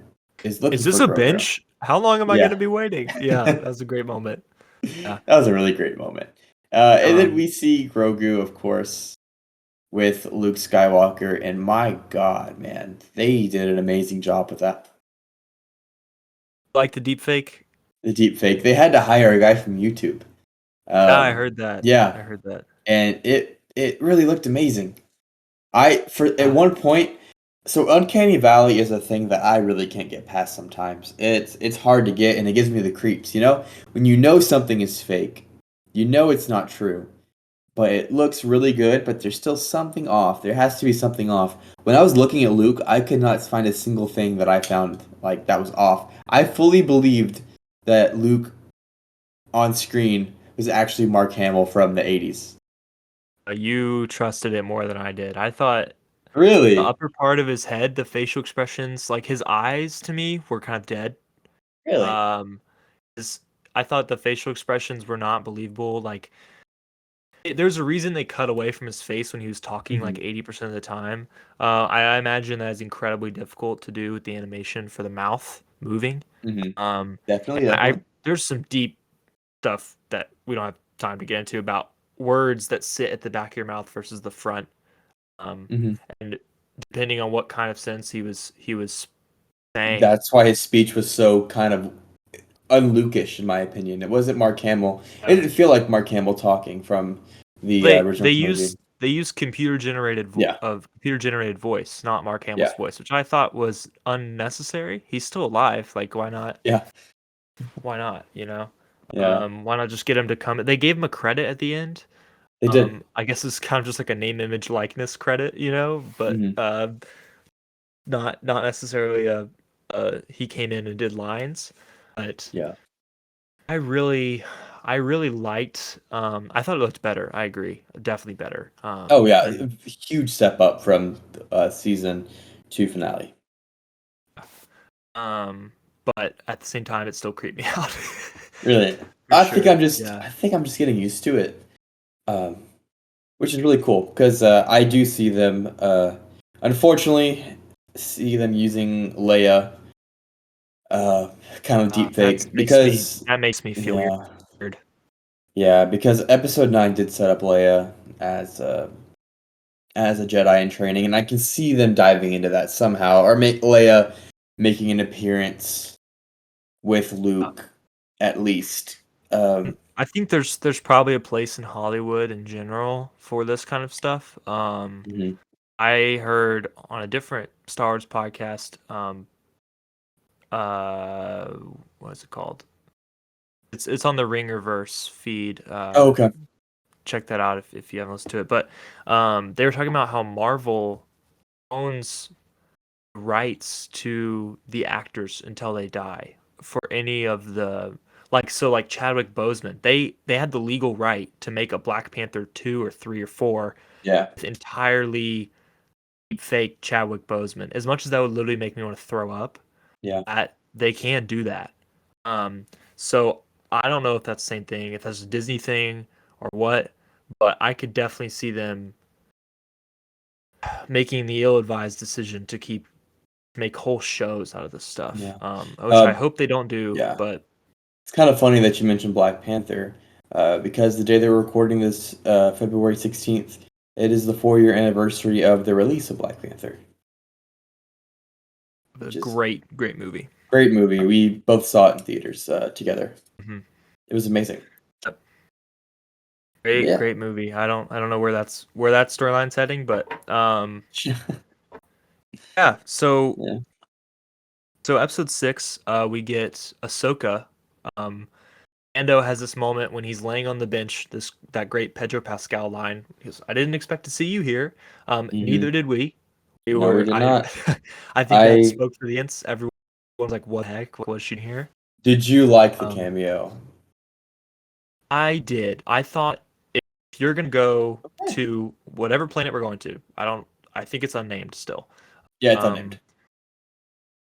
S1: is
S2: Is
S1: looking
S2: this
S1: for
S2: a
S1: Grogu.
S2: bench? How long am I going to
S1: Yeah.
S2: be waiting? Yeah, that was a great moment. Yeah.
S1: That was a really great moment. And then
S2: Um,
S1: we see Grogu, of course, with Luke Skywalker, and my God, man, they did an amazing job with that.
S2: like the deep fake?
S1: The deep fake. They had to hire a guy from YouTube.
S2: Yeah, I heard that. I
S1: Yeah,
S2: heard that.
S1: and it really looked amazing. I for at
S2: Yeah.
S1: one point, so Uncanny Valley is a thing that I really can't get past sometimes. It's hard to get, and it gives me the creeps. You know, when you know something is fake, you know it's not true, but it looks really good, but there's still something off. There has to be something off. When I was looking at Luke, I could not find a single thing that I found like that was off. I fully believed that Luke on screen was actually Mark Hamill from the 80s.
S2: You trusted it more than I did. I thought the
S1: Really?
S2: upper part of his head, the facial expressions, like his eyes to me were kind of dead.
S1: Really?
S2: Um, his, I thought the facial expressions were not believable. Like, there's a reason they cut away from his face when he was talking
S1: Hmm.
S2: like 80% of the time. I imagine that is incredibly difficult to do with the animation for the mouth moving.
S1: Hmm.
S2: Um,
S1: Definitely,
S2: and I
S1: definitely.
S2: there's some deep stuff that we don't have time to get into about words that sit at the back of your mouth versus the front. Um,
S1: Hmm.
S2: and depending on what kind of sense he was saying,
S1: That's why his speech was so kind of unlukish, in my opinion. It wasn't Mark Hamill. It
S2: uh,
S1: didn't feel like Mark Hamill talking from the original movie.
S2: they use
S1: Yeah,
S2: computer generated voice, not Mark Hamill's
S1: yeah,
S2: voice, which I thought was unnecessary. He's still alive. Like, why not?
S1: yeah,
S2: Why not? You know,
S1: yeah.
S2: why not just get him to come? They gave him a credit at the end.
S1: They did.
S2: I guess it's kind of just like a name, image, likeness credit, you know, but
S1: Hmm.
S2: not necessarily he came in and did lines. But
S1: Yeah.
S2: I really I really liked. I thought it looked better. I agree, definitely better.
S1: Oh yeah,
S2: And
S1: huge step up from season 2 finale.
S2: um, but at the same time, it still creeped me out.
S1: Really,
S2: For sure. Yeah.
S1: I think I'm just getting used to it, um, which is really cool because I do see them. unfortunately, see them using Leia, uh, kind of deep fake because
S2: That makes me feel
S1: yeah,
S2: weird.
S1: yeah, because Episode 9 did set up Leia as as a Jedi in training, and I can see them diving into that somehow, or make Leia making an appearance with
S2: Uh,
S1: Luke, at least. Um,
S2: I think there's probably a place in Hollywood in general for this kind of stuff.
S1: mhm.
S2: I heard on a different Star Wars podcast, uh, what is it called? It's on the Ringerverse feed.
S1: Oh, okay.
S2: Check that out if you haven't listened to it. But they were talking about how Marvel owns rights to the actors until they die for any of the like Chadwick Boseman. They had the legal right to make a Black Panther 2 or 3 or 4
S1: Yeah,
S2: with entirely fake Chadwick Boseman. As much as that would literally make me want to throw up,
S1: yeah,
S2: that they can do that. Um, so I don't know if that's the same thing, if that's a Disney thing or what, but I could definitely see them making the ill-advised decision to make whole shows out of this stuff.
S1: yeah.
S2: Which I
S1: Um,
S2: hope they don't do,
S1: yeah.
S2: but
S1: It's kind of funny that you mentioned Black Panther, because the day they were recording this, February 16th, it is the 4-year anniversary of the release of Black Panther,
S2: a
S1: which is
S2: great movie.
S1: great movie. We both saw it in theaters together.
S2: Mhm.
S1: It was amazing.
S2: Yep.
S1: Yeah.
S2: Great movie. I don't know where that storyline's heading, but yeah.
S1: Yeah.
S2: So episode 6, we get Ahsoka. Um, Ando has this moment when he's laying on the bench. That great Pedro Pascal line. He goes, "I didn't expect to see you here."
S1: Hmm.
S2: Neither did we. We
S1: No, we
S2: were.
S1: did
S2: I
S1: not.
S2: I think that
S1: I
S2: spoke for the ins. Everyone was like, "What the heck? What was she here?"
S1: Did you like the
S2: Um,
S1: cameo?
S2: I did. I thought if you're gonna go
S1: Okay.
S2: to whatever planet we're going to, I don't. I think it's unnamed still.
S1: Yeah, it's
S2: Um,
S1: unnamed.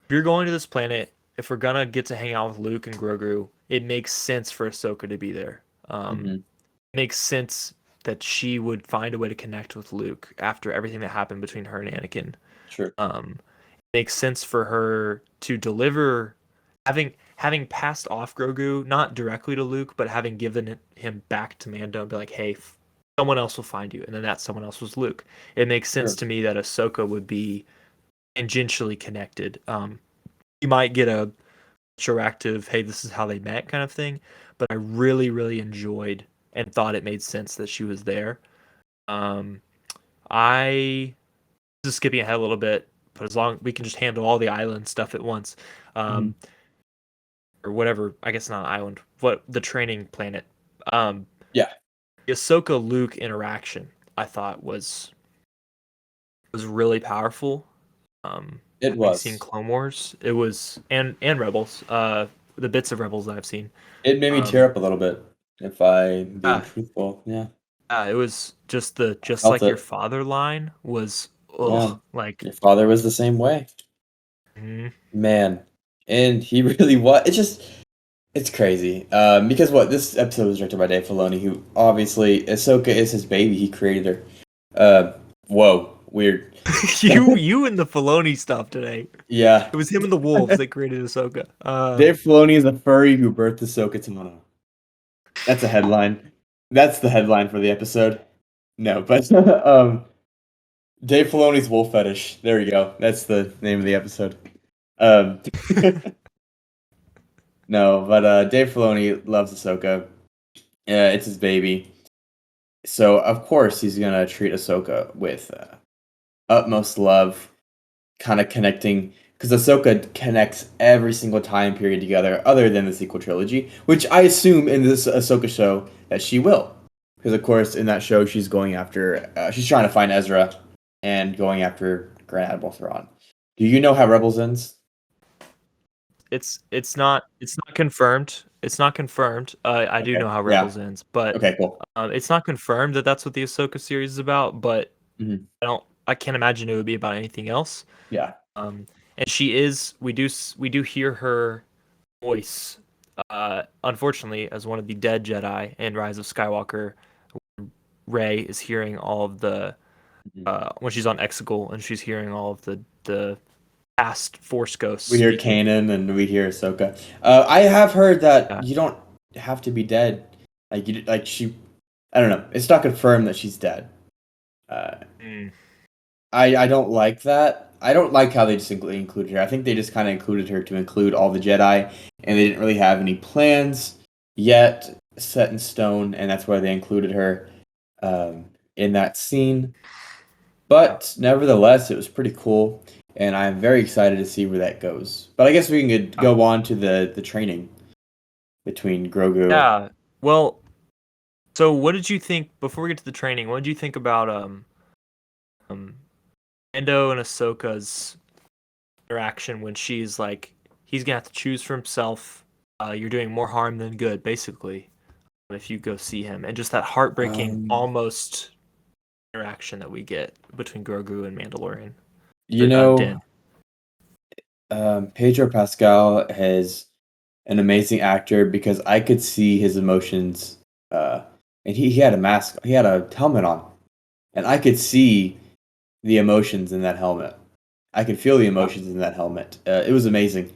S2: if you're going to this planet, if we're gonna get to hang out with Luke and Grogu, it makes sense for Ahsoka to be there.
S1: Hmm.
S2: It makes sense that she would find a way to connect with Luke after everything that happened between her and Anakin.
S1: Sure.
S2: It makes sense for her to deliver, having passed off Grogu, not directly to Luke, but having given him back to Mando and be like, "Hey, someone else will find you," and then that someone else was Luke. It makes sense
S1: Sure.
S2: to me that Ahsoka would be tangentially connected. You might get a retroactive, "Hey, this is how they met" kind of thing, but I really enjoyed and thought it made sense that she was there. Um, I just skipping ahead a little bit, but as long we can just handle all the island stuff at once,
S1: Hmm.
S2: um, or whatever. I guess not island. What the training planet? Um,
S1: Yeah,
S2: the Ahsoka Luke interaction I thought was really powerful.
S1: it
S2: Having seen
S1: was.
S2: Clone Wars, it was and Rebels. The bits of Rebels that I've seen.
S1: It made me
S2: Um,
S1: tear up a little bit, if I'm being
S2: ah,
S1: truthful. Yeah,
S2: it was just
S1: I
S2: just
S1: felt
S2: like your
S1: it.
S2: father line was
S1: Yeah,
S2: like
S1: your father was the same way,
S2: mhm.
S1: man, and he really was. It's crazy. Because what this episode was directed by Dave Filoni, who obviously Ahsoka is his baby. He created her. Whoa, weird.
S2: You and the Filoni stuff today.
S1: Yeah,
S2: It was him and the wolves that created Ahsoka.
S1: Dave Filoni is a furry who birthed Ahsoka Tano. That's a headline. That's the headline for the episode. No, but Dave Filoni's wolf fetish. There you go. That's the name of the episode. Um, no, but Dave Filoni loves Ahsoka. Yeah, it's his baby. So of course he's gonna treat Ahsoka with utmost love, kind of connecting because Ahsoka connects every single time period together, other than the sequel trilogy, which I assume in this Ahsoka show that she will, because of course in that show she's going after, she's trying to find Ezra and going after Grand Admiral Thrawn. Do you know how Rebels ends?
S2: It's not confirmed. It's not confirmed. I do
S1: Okay,
S2: know how
S1: yeah,
S2: Rebels ends, but
S1: okay, cool.
S2: it's not confirmed that that's what the Ahsoka series is about. But
S1: Hmm.
S2: I can't imagine it would be about anything else.
S1: Yeah,
S2: Um, and she is. We do hear her voice. Unfortunately, as one of the dead Jedi in Rise of Skywalker, Rey is hearing all of the when she's on Exegol and she's hearing all of the past Force ghosts
S1: We hear
S2: speaking.
S1: Kanan and we hear Ahsoka. I have heard that
S2: Yeah.
S1: you don't have to be dead. She, I don't know. It's not confirmed that she's dead. Uh,
S2: Mm.
S1: I don't like that. I don't like how they just included her. I think they just kind of included her to include all the Jedi, and they didn't really have any plans yet set in stone, and that's why they included her in that scene. But nevertheless, it was pretty cool, and I'm very excited to see where that goes. But I guess we can go on to the training between Grogu.
S2: Yeah. Well, so what did you think before we get to the training? What did you think about um Mando and Ahsoka's interaction when she's like, he's gonna have to choose for himself. You're doing more harm than good, basically, if you go see him, and just that heartbreaking,
S1: Um,
S2: almost interaction that we get between Grogu and Mandalorian
S1: you
S2: or
S1: know,
S2: Din.
S1: Pedro Pascal is an amazing actor because I could see his emotions. And he had a mask, he had a helmet on, and I could see the emotions in that helmet. I could feel the emotions in that helmet. It was amazing.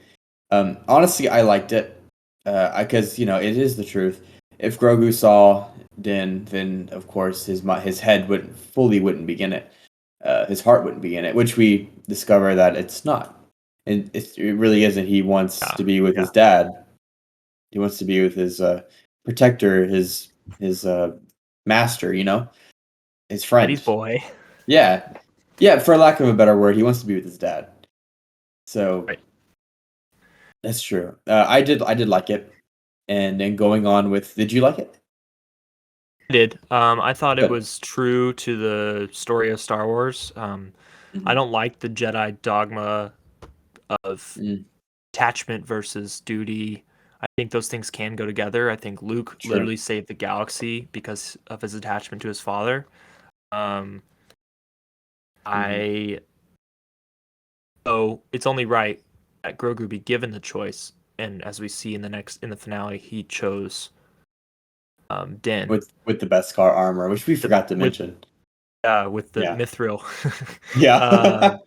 S1: Honestly, I liked it because it is the truth. If Grogu saw Din, then of course his head wouldn't be in it. His heart wouldn't be in it, which we discover that it's not. And it really isn't. He wants
S2: Yeah,
S1: to be with
S2: yeah.
S1: his dad. He wants to be with his protector, his master. His
S2: Eddie's
S1: friend.
S2: boy.
S1: Yeah, yeah. For lack of a better word, he wants to be with his dad. So
S2: Right.
S1: that's true. I did like it, and then going on with, did you like it?
S2: I did. I thought it
S1: Good.
S2: was true to the story of Star Wars. I
S1: Mhm.
S2: don't like the Jedi dogma of
S1: Mm,
S2: attachment versus duty. I think those things can go together. I think Luke
S1: true.
S2: literally saved the galaxy because of his attachment to his father. Um,
S1: Hmm.
S2: I so it's only right that Grogu be given the choice, and as we see in the finale, he chose Din
S1: With the best car armor, which we
S2: the,
S1: forgot to mention.
S2: with the
S1: Yeah.
S2: mithril.
S1: Yeah.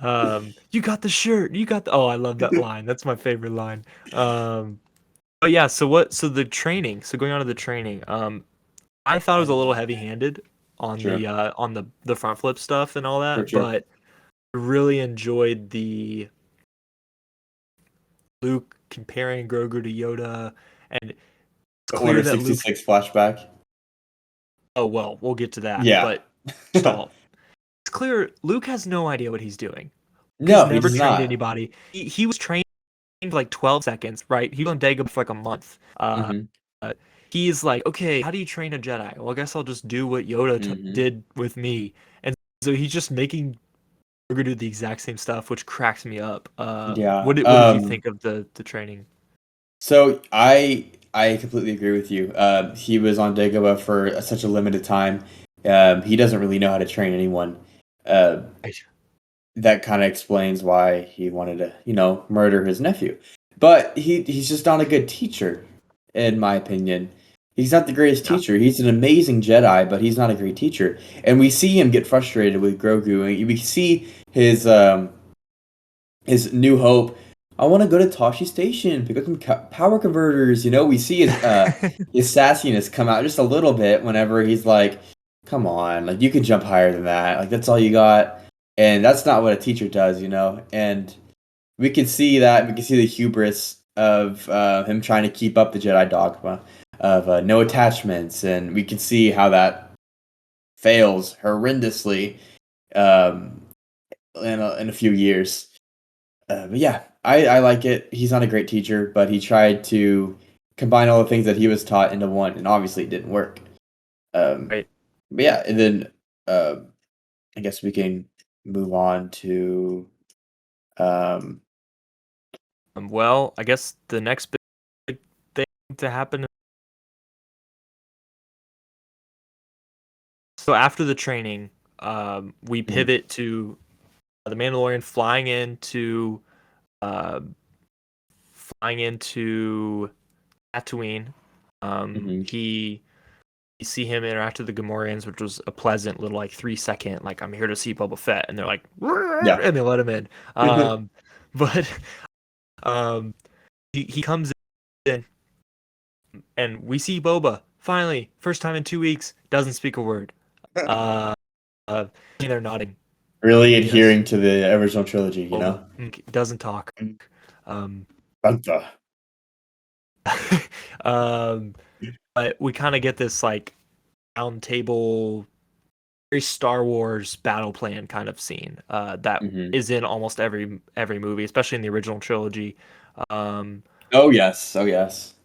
S2: um, you got the shirt. You got the. Oh, I love that line. That's my favorite line. But yeah. So what? So the training. So going on to the training. I thought it was a little heavy-handed
S1: True.
S2: on the front flip stuff and all
S1: For
S2: that,
S1: sure.
S2: but I really enjoyed the Luke comparing Grogu to Yoda, and it's
S1: The
S2: clear
S1: Order
S2: that Luke.
S1: 66 flashback.
S2: Oh well, we'll get to that.
S1: Yeah.
S2: But stall. It's clear Luke has no idea what he's doing. Luke has
S1: No, he
S2: never
S1: does
S2: trained
S1: not.
S2: anybody. He was trained for like 12 seconds, right? He was on Dagobah for like a month.
S1: Hmm.
S2: Uh, he's like, okay, how do you train a Jedi? Well, I guess I'll just do what Yoda
S1: Hmm.
S2: did with me. And so he's just making Burger do the exact same stuff, which cracks me up.
S1: Yeah.
S2: What did you think of the training?
S1: So I completely agree with you. He was on Dagobah for such a limited time. He doesn't really know how to train anyone. Uh,
S2: Right.
S1: that kind of explains why he wanted to, murder his nephew. But he's just not a good teacher, in my opinion. He's not the greatest
S2: Yeah.
S1: teacher. He's an amazing Jedi, but he's not a great teacher. And we see him get frustrated with Grogu, and we see his New Hope. I want to go to Toshi Station, pick up some power converters. We see his sassiness come out just a little bit whenever he's like, "Come on, like you can jump higher than that. Like that's all you got." And that's not what a teacher does. And we can see that. We can see the hubris of him trying to keep up the Jedi dogma of no attachments, and we can see how that fails horrendously um, in a few years. But yeah, I like it. He's not a great teacher, but he tried to combine all the things that he was taught into one, and obviously it didn't work. Um,
S2: Right.
S1: but yeah, and then uh, I guess we can move on to um,
S2: Well, I guess the next big thing to happen. So after the training, we
S1: mhm,
S2: pivot to the Mandalorian uh, flying into Tatooine.
S1: mhm.
S2: He you see him interact with the Gamorreans, which was a pleasant little like 3 second, like I'm here to see Boba Fett, and they're like,
S1: Yeah.
S2: and they let him in. But he comes in, and we see Boba finally, first time in 2 weeks, doesn't speak a word. Uh, they're nodding.
S1: Really
S2: Yes,
S1: adhering to the original trilogy, you
S2: Boba
S1: know?
S2: doesn't talk. Um,
S1: Bantha.
S2: um, but we kind of get this like round table, very Star Wars battle plan kind of scene that
S1: Hmm.
S2: is in almost every movie, especially in the original trilogy. Um,
S1: Oh yes, oh yes.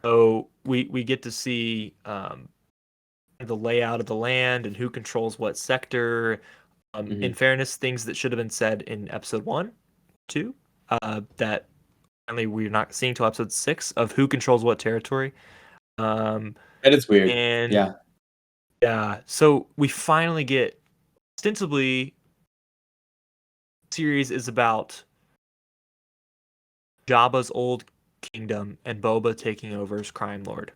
S2: so we get to see the layout of the land and who controls what sector. In
S1: Hmm.
S2: fairness, things that should have been said in episode 1, 2, that finally we're not seeing till episode 6 of who controls what territory. Um,
S1: That is weird.
S2: and
S1: Yeah.
S2: yeah, so we finally get ostensibly series is about Jabba's old kingdom and Boba taking over as crime lord.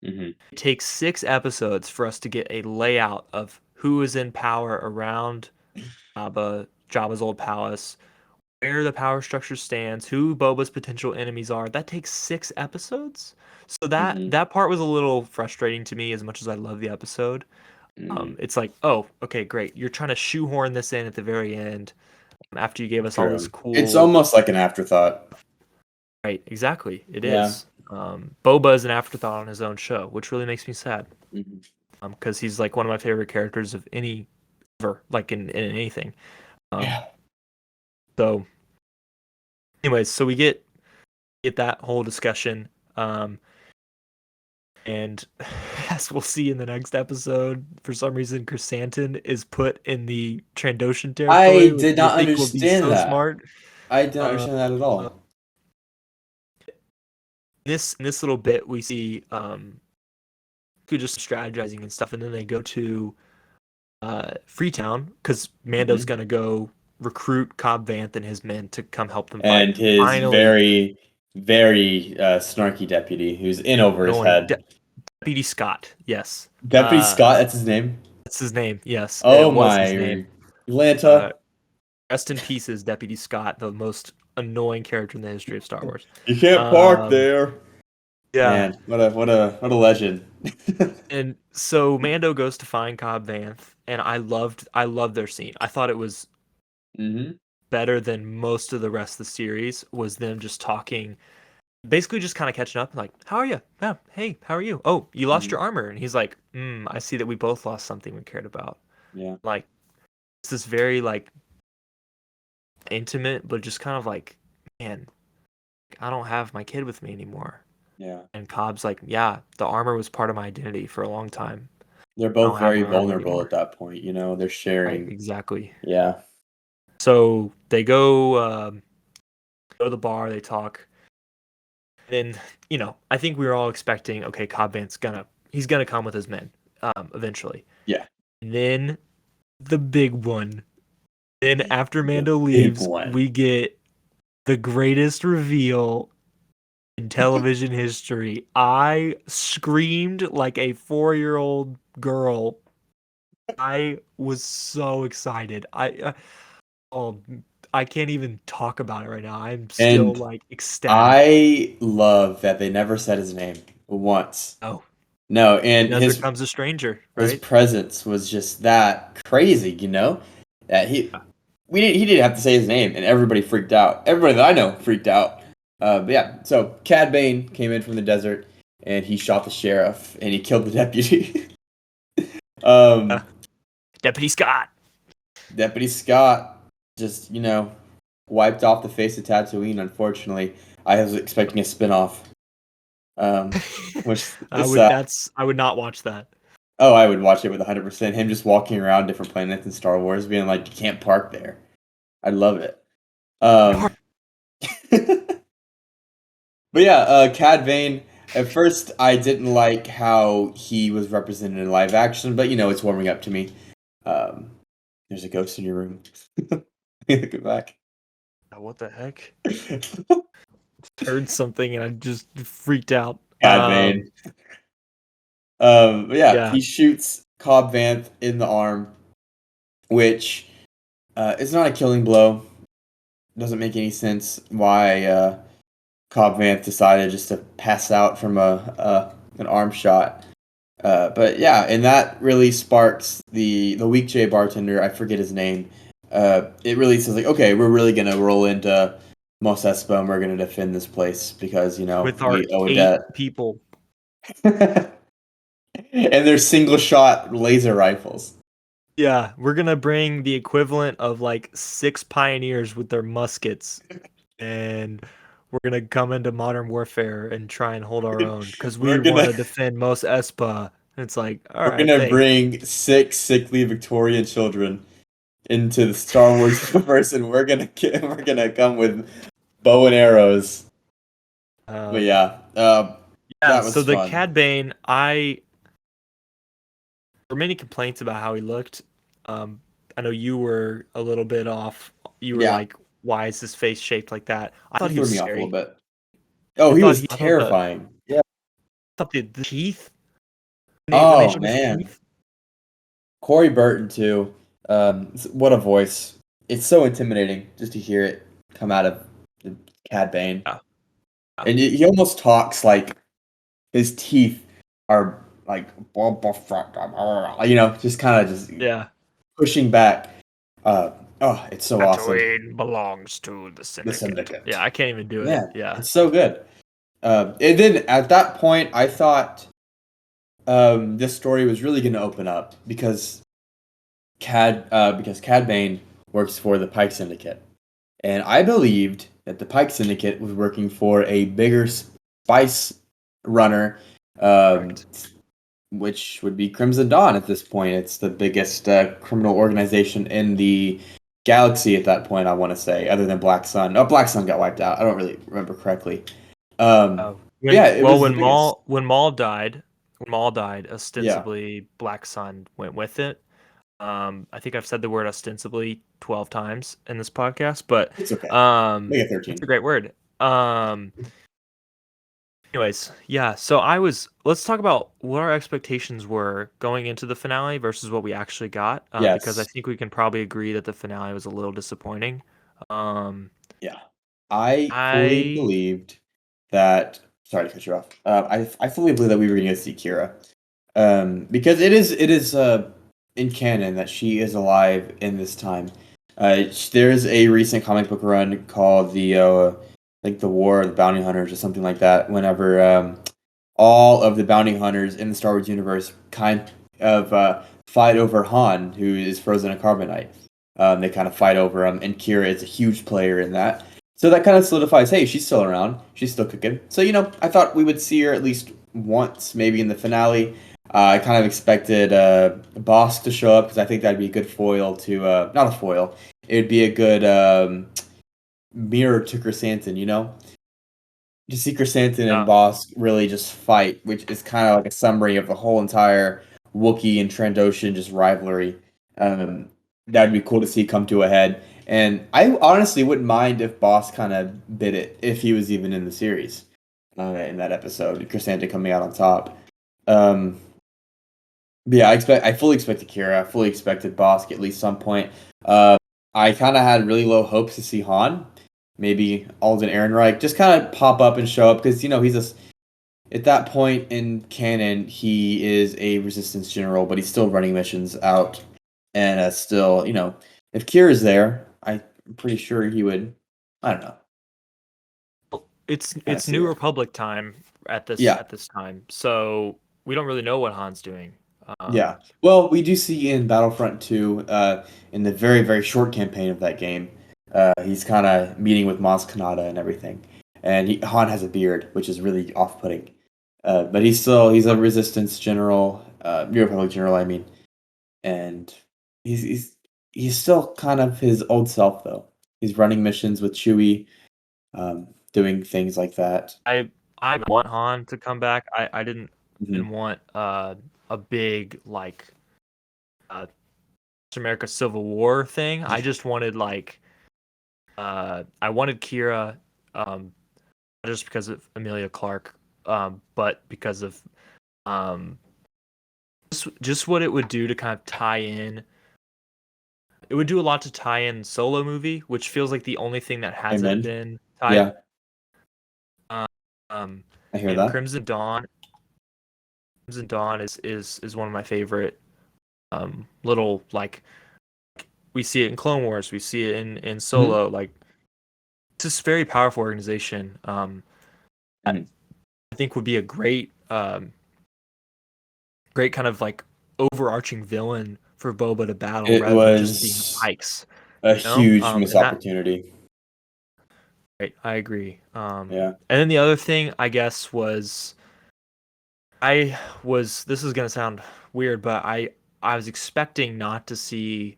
S1: Hmm.
S2: It takes 6 episodes for us to get a layout of who is in power around Jabba's old palace, where the power structure stands, who Boba's potential enemies are. That takes 6 episodes. So that
S1: Hmm.
S2: that part was a little frustrating to me as much as I love the episode.
S1: Hmm.
S2: It's like, oh, okay, great. You're trying to shoehorn this in at the very end after you gave us all this
S1: True. It's
S2: cool.
S1: almost like an afterthought.
S2: Right, exactly. It
S1: Yeah.
S2: is. Boba is an afterthought on his own show, which really makes me sad.
S1: Hmm.
S2: Because he's like one of my favorite characters of any ever, like in anything. Um,
S1: Yeah.
S2: so, anyways, so we get that whole discussion. And as we'll see in the next episode, for some reason, Chrysanthemum is put in the Trandoshan territory,
S1: I
S2: which
S1: did
S2: you
S1: not
S2: think will be
S1: understand
S2: so
S1: that.
S2: smart.
S1: I didn't
S2: Uh,
S1: understand that at
S2: uh,
S1: all.
S2: in this little bit, we see who just strategizing and stuff, and then they go to Freetown because Mando's
S1: Hmm.
S2: gonna go recruit Cobb Vanth and his men to come help them fight.
S1: And his
S2: Finally,
S1: very, very snarky deputy who's in over his
S2: annoying
S1: head.
S2: Deputy Scott. Yes,
S1: Deputy Scott, that's his name.
S2: that's his name. Yes,
S1: Oh
S2: it was his name.
S1: my
S2: Uh,
S1: Atlanta.
S2: Rest in pieces, Deputy Scott, the most annoying character in the history of Star Wars.
S1: You can't park
S2: Um,
S1: there.
S2: yeah,
S1: Man, what a legend.
S2: and so Mando goes to find Cobb Vanth, and I loved their scene. I thought it was
S1: Hmm.
S2: better than most of the rest of the series. Was them just talking, basically just kind of catching up, like, "How are you? Yeah, hey, how are you? Oh, you lost
S1: Hmm.
S2: your armor," and he's like, "I see that we both lost something we cared about."
S1: Yeah,
S2: Like, it's this very like intimate, but just kind of like, man, I don't have my kid with me anymore.
S1: yeah.
S2: And Cobb's like, yeah, the armor was part of my identity for a long time.
S1: They're
S2: I
S1: both
S2: don't have
S1: very
S2: my armor
S1: vulnerable at
S2: anymore.
S1: that point, you know, they're
S2: Right,
S1: sharing.
S2: exactly.
S1: Yeah.
S2: So they go to the bar, they talk. Then, I think we were all expecting, okay, Cobb Vanth's he's gonna come with his men, eventually.
S1: Yeah.
S2: And then the big one. Then after
S1: The
S2: Mando
S1: big
S2: leaves,
S1: one.
S2: we get the greatest reveal in television history. I screamed like a 4-year-old girl. I was so excited. Oh, I can't even talk about it right now. I'm still
S1: And
S2: like ecstatic.
S1: I love that they never said his name once.
S2: Oh,
S1: No, and
S2: desert
S1: his
S2: comes a stranger,
S1: his
S2: right?
S1: presence was just that crazy, you know? That he didn't have to say his name and everybody freaked out. Everybody that I know freaked out. But yeah, so Cad Bane came in from the desert and he shot the sheriff and he killed the deputy.
S2: Uh,
S1: um,
S2: Deputy Scott.
S1: Deputy Scott just, wiped off the face of Tatooine, unfortunately. I was expecting a spinoff. Which
S2: I
S1: is
S2: would
S1: sad.
S2: I would not watch that.
S1: Oh, I would watch it with 100%. Him just walking around different planets in Star Wars, being like, "You can't park there." I love it. Um, but yeah, Cad Bane. At first, I didn't like how he was represented in live action, but it's warming up to me. Um, there's a ghost in your room. Look back.
S2: What the heck? Heard something and I just freaked out.
S1: Cad Bane. But yeah,
S2: Yeah.
S1: he shoots Cobb Vanth in the arm, which is not a killing blow. Doesn't make any sense why Cobb Vanth decided just to pass out from a an arm shot. But yeah, and that really sparks the weekday bartender. I forget his name. It really says like, okay, we're really gonna roll into Mos Espa and we're gonna defend this place because
S2: With our
S1: we owe a
S2: 8
S1: debt.
S2: people.
S1: And they're single shot laser rifles.
S2: Yeah, we're gonna bring the equivalent of like 6 pioneers with their muskets, and we're gonna come into modern warfare and try and hold our own because we
S1: We're
S2: want
S1: gonna
S2: to defend Mos Espa. It's like, all
S1: we're
S2: right,
S1: gonna
S2: thanks.
S1: bring 6 sickly Victorian children into the Star Wars universe, and we're gonna come with bow and arrows. But
S2: Um,
S1: yeah,
S2: yeah.
S1: that
S2: So
S1: was
S2: the
S1: fun.
S2: Cad Bane, I there were many complaints about how he looked. Um, I know you were a little bit off. You were
S1: Yeah,
S2: like, why is his face shaped like that? I
S1: he
S2: thought he
S1: threw
S2: was
S1: me off a little
S2: scary.
S1: bit. Oh,
S2: I thought
S1: terrifying. Yeah.
S2: the teeth when they
S1: Oh
S2: showed his
S1: man,
S2: teeth.
S1: Corey Burton too. What a voice! It's so intimidating just to hear it come out of the Cad Bane,
S2: Yeah, yeah,
S1: and he almost talks like his teeth are like just kind of just
S2: yeah.
S1: pushing back. Oh, it's so awesome.
S2: Tatooine belongs to the
S1: The
S2: Syndicate. Yeah,
S1: Syndicate.
S2: I can't even do it.
S1: Man,
S2: Yeah.
S1: it's so good. And then at that point, I thought this story was really going to open up because Cad Bane works for the Pike Syndicate, and I believed that the Pike Syndicate was working for a bigger spice runner, um,
S2: Correct.
S1: which would be Crimson Dawn at this point. It's the biggest criminal organization in the galaxy at that point, I want to say, other than Black Sun. Oh, Black Sun got wiped out. I don't really remember correctly.
S2: Oh,
S1: Yeah, it was the biggest.
S2: When Maul died,
S1: Yeah,
S2: ostensibly Black Sun went with it. I think I've said the word ostensibly 12 times in this podcast, but
S1: it's okay.
S2: um,
S1: Make it
S2: it's a
S1: 13.
S2: great word. Anyways, yeah. So let's talk about what our expectations were going into the finale versus what we actually got, because I
S1: Yes.
S2: think we can probably agree that the finale was a little disappointing. Um,
S1: Yeah. I fully
S2: I
S1: believed that. Sorry to cut you off. I fully believe that we were going to see Kira, because it is in canon that she is alive in this time. There's a recent comic book run called the War of the Bounty Hunters or something like that. Whenever all of the bounty hunters in the Star Wars universe kind of fight over Han, who is frozen in carbonite. They kind of fight over him, and Kira is a huge player in that. So that kind of solidifies, hey, she's still around. She's still cooking. So, I thought we would see her at least once, maybe in the finale. I kind of expected Bosk to show up because I think that'd be a good foil to, not a foil, it would be a good mirror to Chrysanthemum. To see Chrysanthemum and
S2: yeah,
S1: Bosk really just fight, which is kind of like a summary of the whole entire Wookiee and Trandoshan just rivalry. Um, that'd be cool to see come to a head. And I honestly wouldn't mind if Bosk kind of bit it if he was even in the series in that episode. Chrysanthemum coming out on top. Um, but yeah, I fully expected Kira. I fully expected Bosk at least some point. Uh, I kind of had really low hopes to see Han, maybe Alden Ehrenreich, just kind of pop up and show up because at that point in canon he is a resistance general, but he's still running missions out, and still if Kira's there, I'm pretty sure he would. I don't know, kind of
S2: it's
S1: see
S2: New
S1: her.
S2: Republic time
S1: Yeah,
S2: at this time, so we don't really know what Han's doing.
S1: yeah.
S2: Um,
S1: Well, we do see in Battlefront 2, in the very, very short campaign of that game, he's kind of meeting with Maz Kanata and everything. And Han has a beard, which is really off-putting. But he's a resistance general, New Republic general, I mean. And he's, he's, he's still kind of his old self, though. He's running missions with Chewie, doing things like that.
S2: I want Han to come back. I
S1: Hmm.
S2: didn't want a big like America Civil War thing. I just wanted like I wanted Kira, not just because of Amelia Clark, but because of um just what it would do to kind of tie in. It would do a lot to tie in Solo movie, which feels like the only thing that hasn't
S1: Amen.
S2: been tied.
S1: Yeah,
S2: Um, um,
S1: I hear
S2: and
S1: that.
S2: Crimson Dawn. Crimson Dawn is one of my favorite little like we see it in Clone Wars, we see it in
S1: Hmm.
S2: Solo. Like it's this very powerful organization. That
S1: Hmm.
S2: I think would be a great kind of like overarching villain for Boba to battle
S1: It
S2: rather than just being
S1: was
S2: Pikes.
S1: a
S2: You know,
S1: huge missed
S2: and that
S1: opportunity.
S2: right, I agree.
S1: Yeah.
S2: And then the other thing I guess was this is gonna sound weird, but I was expecting not to see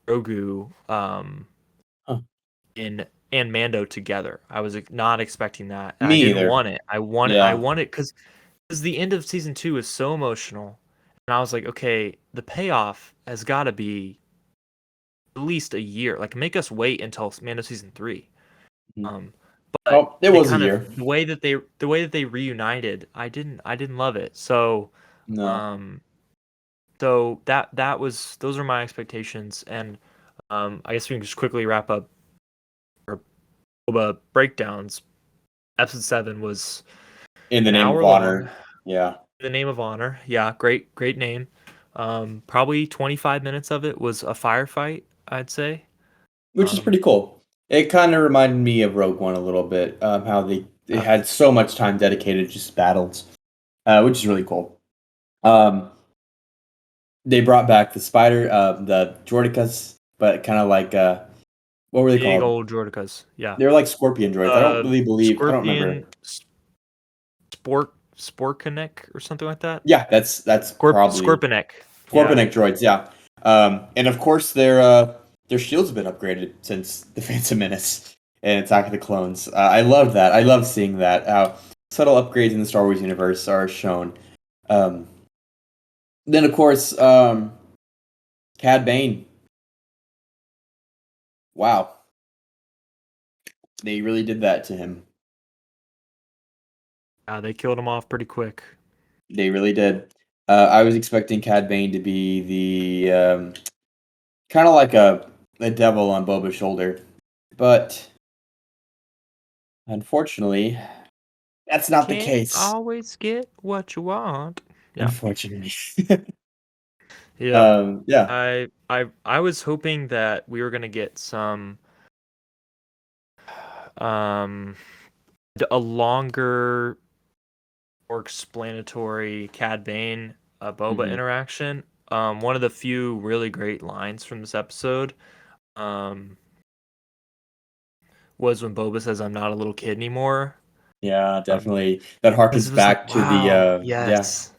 S2: Grogu
S1: Huh.
S2: in and Mando together. I was not expecting that, and I
S1: Me
S2: didn't
S1: either.
S2: want it. I
S1: Yeah.
S2: wanted because the end of season 2 is so emotional, and I was like, okay, the payoff has got to be at least a year. Like, make us wait until Mando season 3.
S1: Mhm.
S2: Um, but
S1: Well, it
S2: they
S1: was a
S2: kind of
S1: year.
S2: the way that they reunited, I didn't love it.
S1: No.
S2: Um, so that was those are my expectations, and I guess we can just quickly wrap up our Boba breakdowns. Episode 7 was
S1: In the
S2: an
S1: name of
S2: hour long.
S1: honor. Yeah.
S2: The Name of Honor, yeah, great name. Probably 25 minutes of it was a firefight, I'd say.
S1: Which is
S2: Um,
S1: pretty cool. It kind of reminded me of Rogue One a little bit, how they
S2: uh,
S1: had so much time dedicated to just battles, which is really cool. Um, they brought back the spider, the Droidicas, but kind of like what were they
S2: big
S1: called?
S2: old Jordicas, yeah.
S1: They were like scorpion droids. I don't really believe. I don't remember.
S2: Scorpion Sporkanek or something like that.
S1: Yeah, that's probably
S2: Scorpionic, yeah.
S1: Scorpionic droids. Yeah, and of course their shields have been upgraded since the Phantom Menace and Attack of the Clones. I love that. I love seeing that. How subtle upgrades in the Star Wars universe are shown. Um, then of course, Cad Bane. Wow, they really did that to him.
S2: They killed him off pretty quick.
S1: They really did. I was expecting Cad Bane to be the kind of like a devil on Boba's shoulder, but unfortunately, that's not the
S2: Can't
S1: case.
S2: always get what you want. Yeah,
S1: Unfortunately.
S2: yeah.
S1: Yeah.
S2: I was hoping that we were gonna get some um a longer or explanatory Cad Bane Boba
S1: Mhm.
S2: interaction. One of the few really great lines from this episode um, was when Boba says, "I'm not a little kid anymore."
S1: Yeah,
S2: Um,
S1: definitely. That
S2: because
S1: harkens
S2: it was like,
S1: back to the
S2: wow,
S1: yeah,
S2: yes,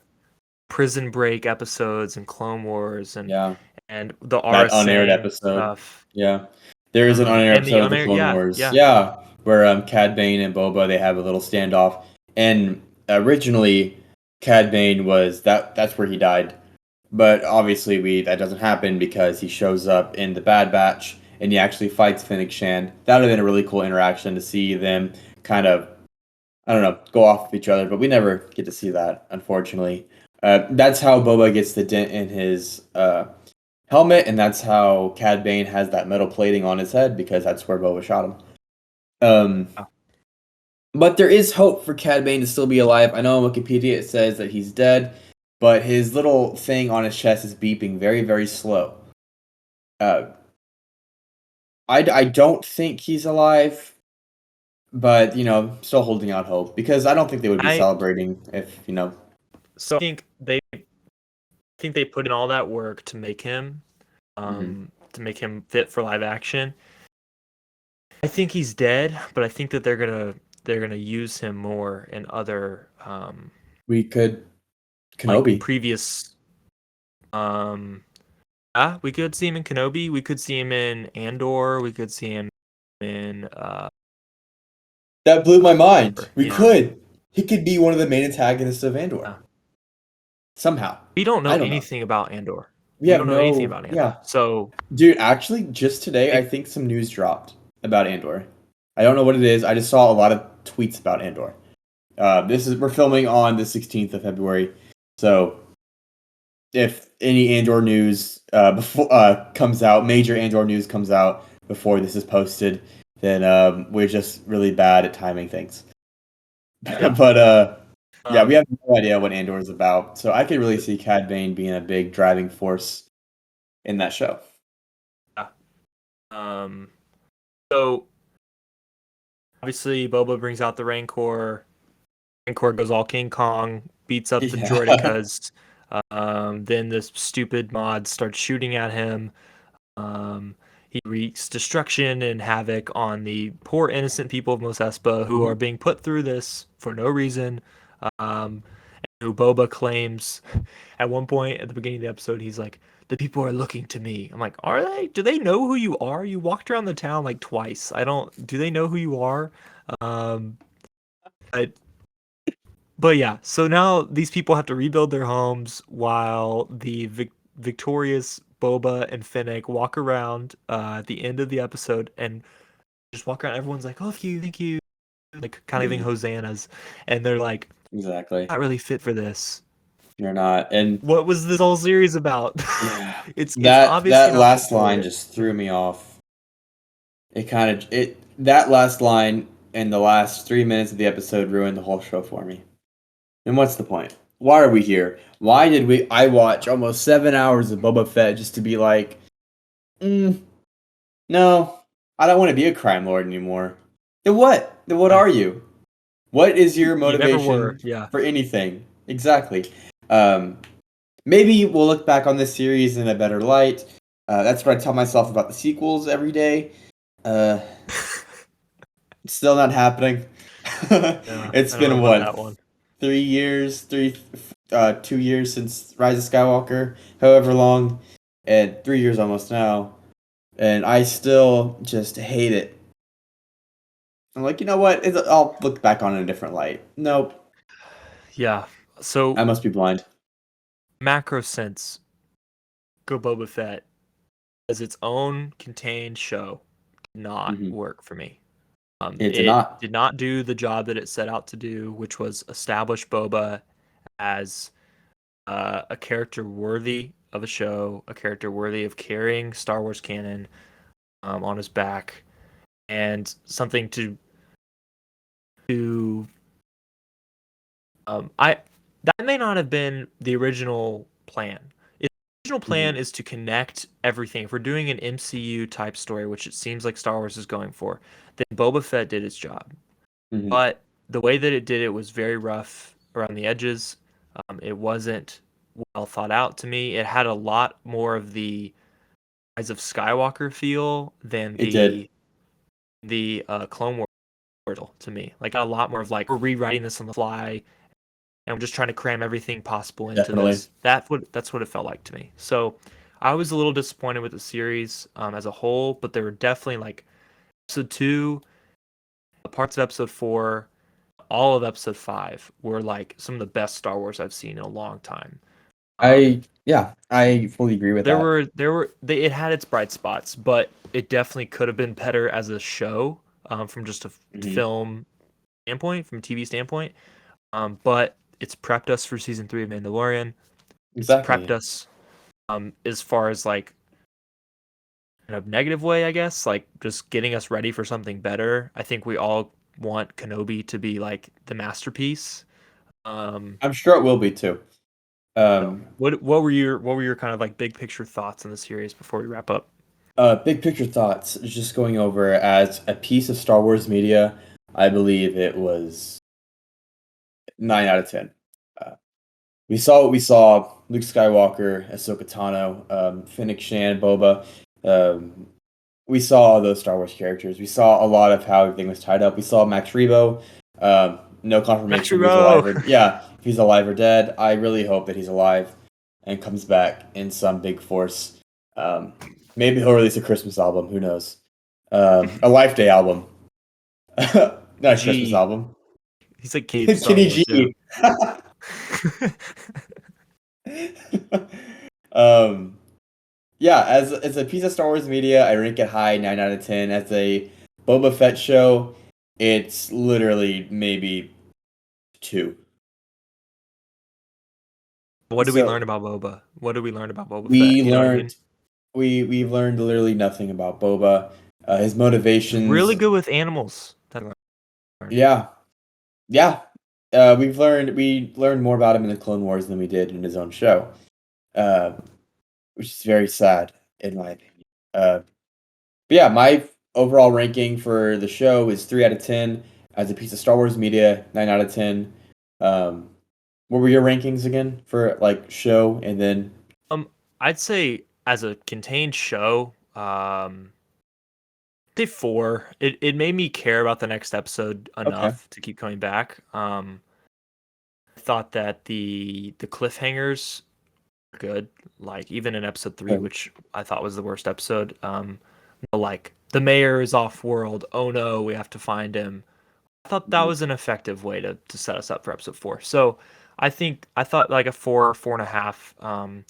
S2: Prison Break episodes and Clone Wars
S1: yeah,
S2: and the
S1: that
S2: Aura
S1: unaired
S2: saying
S1: episode.
S2: stuff.
S1: Yeah. There is an unaired
S2: And the
S1: episode of the
S2: unair,
S1: Clone
S2: yeah,
S1: Wars.
S2: yeah.
S1: Yeah, where Cad Bane and Boba they have a little standoff. And originally Cad Bane was that's where he died. But obviously we that doesn't happen because he shows up in the Bad Batch and he actually fights Fennec Shand. That would have been a really cool interaction to see them kind of I don't know, go off of each other, but we never get to see that, unfortunately. That's how Boba gets the dent in his helmet, and that's how Cad Bane has that metal plating on his head because that's where Boba shot him.
S2: Oh,
S1: But there is hope for Cad Bane to still be alive. I know on Wikipedia it says that he's dead, but his little thing on his chest is beeping very, very slow. Uh, I don't think he's alive, but still holding out hope because I don't think they would be
S2: I
S1: celebrating if.
S2: so I think they put in all that work
S1: Mhm.
S2: to make him fit for live action. I think he's dead, but I think that they're gonna use him more in other
S1: We could
S2: like
S1: Kenobi.
S2: previous um we could see him in Kenobi, we could see him in Andor, we could see him in
S1: That blew my mind. We
S2: you know.
S1: could. He could be one of the main antagonists of Andor.
S2: Uh,
S1: Somehow.
S2: we don't know
S1: I don't know.
S2: anything about Andor.
S1: We
S2: We
S1: have
S2: don't know anything
S1: no.
S2: about Andor.
S1: Yeah.
S2: So
S1: Dude, actually, just today, I
S2: it,
S1: think some news dropped about Andor. I don't know what it is. I just saw a lot of tweets about Andor. We're filming on the 16th of February. So if any Andor news before comes out, major Andor news comes out before this is posted, then we're just really bad at timing things.
S2: Yeah.
S1: But yeah, we
S2: Um,
S1: have no idea what Andor is about, so I could really see Cad Bane being a big driving force in that show.
S2: yeah. Um, so obviously Boba brings out the Rancor. Rancor goes all King Kong, beats up the
S1: Yeah.
S2: droidicas. Then the stupid mods start shooting at him. He wreaks destruction and havoc on the poor innocent people of Mos Espa who are being put through this for no reason. And who Boba claims at one point at the beginning of the episode, he's like, "The people are looking to me." I'm like, "Are they? Do they know who you are? You walked around the town like twice. I don't. Do they know who you are?" Um, but but yeah, so now these people have to rebuild their homes while the victorious Boba and Finnick walk around at the end of the episode and just walk around. Everyone's like, "Oh, thank you," like kind of giving
S1: Mhm.
S2: hosannas, and they're like,
S1: Exactly.
S2: "Not really fit for this.
S1: You're not. And
S2: What was this whole series about?"
S1: yeah,
S2: It's
S1: that
S2: obviously
S1: that
S2: not fit
S1: last
S2: for
S1: line
S2: it.
S1: just threw me off. That last line and the last 3 minutes of the episode ruined the whole show for me. And what's the point? Why are we here? Why did I watch almost 7 hours of Boba Fett just to be like, no, I don't want to be a crime lord anymore. Then what? Then what
S2: Yeah.
S1: are you? What is your
S2: You never were.
S1: motivation
S2: Yeah.
S1: for anything? Exactly. Um, Maybe we'll look back on this series in a better light. That's what I tell myself about the sequels every day. Uh, it's still not happening.
S2: Yeah.
S1: It's
S2: I don't know
S1: been
S2: about that
S1: what,
S2: one.
S1: 3 years, 2 years since Rise of Skywalker, however long, and 3 years almost now, and I still just hate it. I'm like, you know what? I'll look back on it in a different light. Nope,
S2: Yeah. So
S1: I must be blind.
S2: macro sense, Go Boba Fett as its own contained show did not
S1: Hmm.
S2: work for me.
S1: It did
S2: It
S1: not.
S2: did not do the job that it set out to do, which was establish Boba as a character worthy of a show, a character worthy of carrying Star Wars canon on his back, and something to I that may not have been the original plan. If the original
S1: Hmm.
S2: plan is to connect everything. If we're doing an MCU type story, which it seems like Star Wars is going for, then Boba Fett did its job.
S1: Hmm.
S2: But the way that it did it was very rough around the edges. It wasn't well thought out to me. It had a lot more of the Rise of Skywalker feel than
S1: It did,
S2: the Clone Wars to me. Like a lot more of like we're rewriting this on the fly and we're just trying to cram everything possible into
S1: definitely.
S2: this. That's what it felt like to me. So I was a little disappointed with the series as a whole, but there were definitely like episode two, parts of episode four, all of episode five were like some of the best Star Wars I've seen in a long time. Um,
S1: I fully agree with that.
S2: it had its bright spots, but it definitely could have been better as a show from just a
S1: Hmm.
S2: film standpoint, from a TV standpoint. But it's prepped us for season three of Mandalorian. It's prepped
S1: Exactly.
S2: us as far as like in a negative way, I guess, like just getting us ready for something better. I think we all want Kenobi to be like the masterpiece. Um,
S1: I'm sure it will be too.
S2: so
S1: Um,
S2: what were your kind of like big picture thoughts on the series before we wrap up?
S1: Big picture thoughts. Just going over as a piece of Star Wars media, I believe it was 9 out of 10. Uh, we saw what we saw: Luke Skywalker, Ahsoka Tano, Fennec Shan, Boba. Um, we saw all those Star Wars characters. We saw a lot of how everything was tied up. We saw Max Rebo. No
S2: Max
S1: confirmation if he's alive
S2: Rebo.
S1: or yeah, if he's alive or dead. I really hope that he's alive and comes back in some big force. Um, Maybe he'll release a Christmas album. Who knows? A Life Day album. Not a Christmas
S2: G.
S1: album.
S2: He's like Cave Star
S1: Kenny
S2: Wars, yeah.
S1: G. um, yeah, as a piece of Star Wars media, I rank it high, 9 out of 10. As a Boba Fett show, it's literally maybe two.
S2: What did we
S1: So
S2: learn about Boba? What did we learn about Boba Fett?
S1: we
S2: You know what I mean?
S1: learned we've learned literally nothing about Boba. His
S2: He's really
S1: motivations.
S2: good with animals. That I learned.
S1: Yeah, yeah. We learned more about him in the Clone Wars than we did in his own show, uh, which is very sad in my opinion. But yeah, my overall ranking for the show is 3 out of 10. As a piece of Star Wars media, 9 out of 10. Um, what were your rankings again for like show and then?
S2: I'd say as a contained show, say 4. It made me care about the next episode
S1: Okay.
S2: enough to keep coming back. I thought that the cliffhangers were good, like even in episode 3,
S1: Good.
S2: which I thought was the worst episode. Like the mayor is off world. Oh no, we have to find him. I thought that was an effective way to set us up for episode 4. So I thought like a 4, 4.5.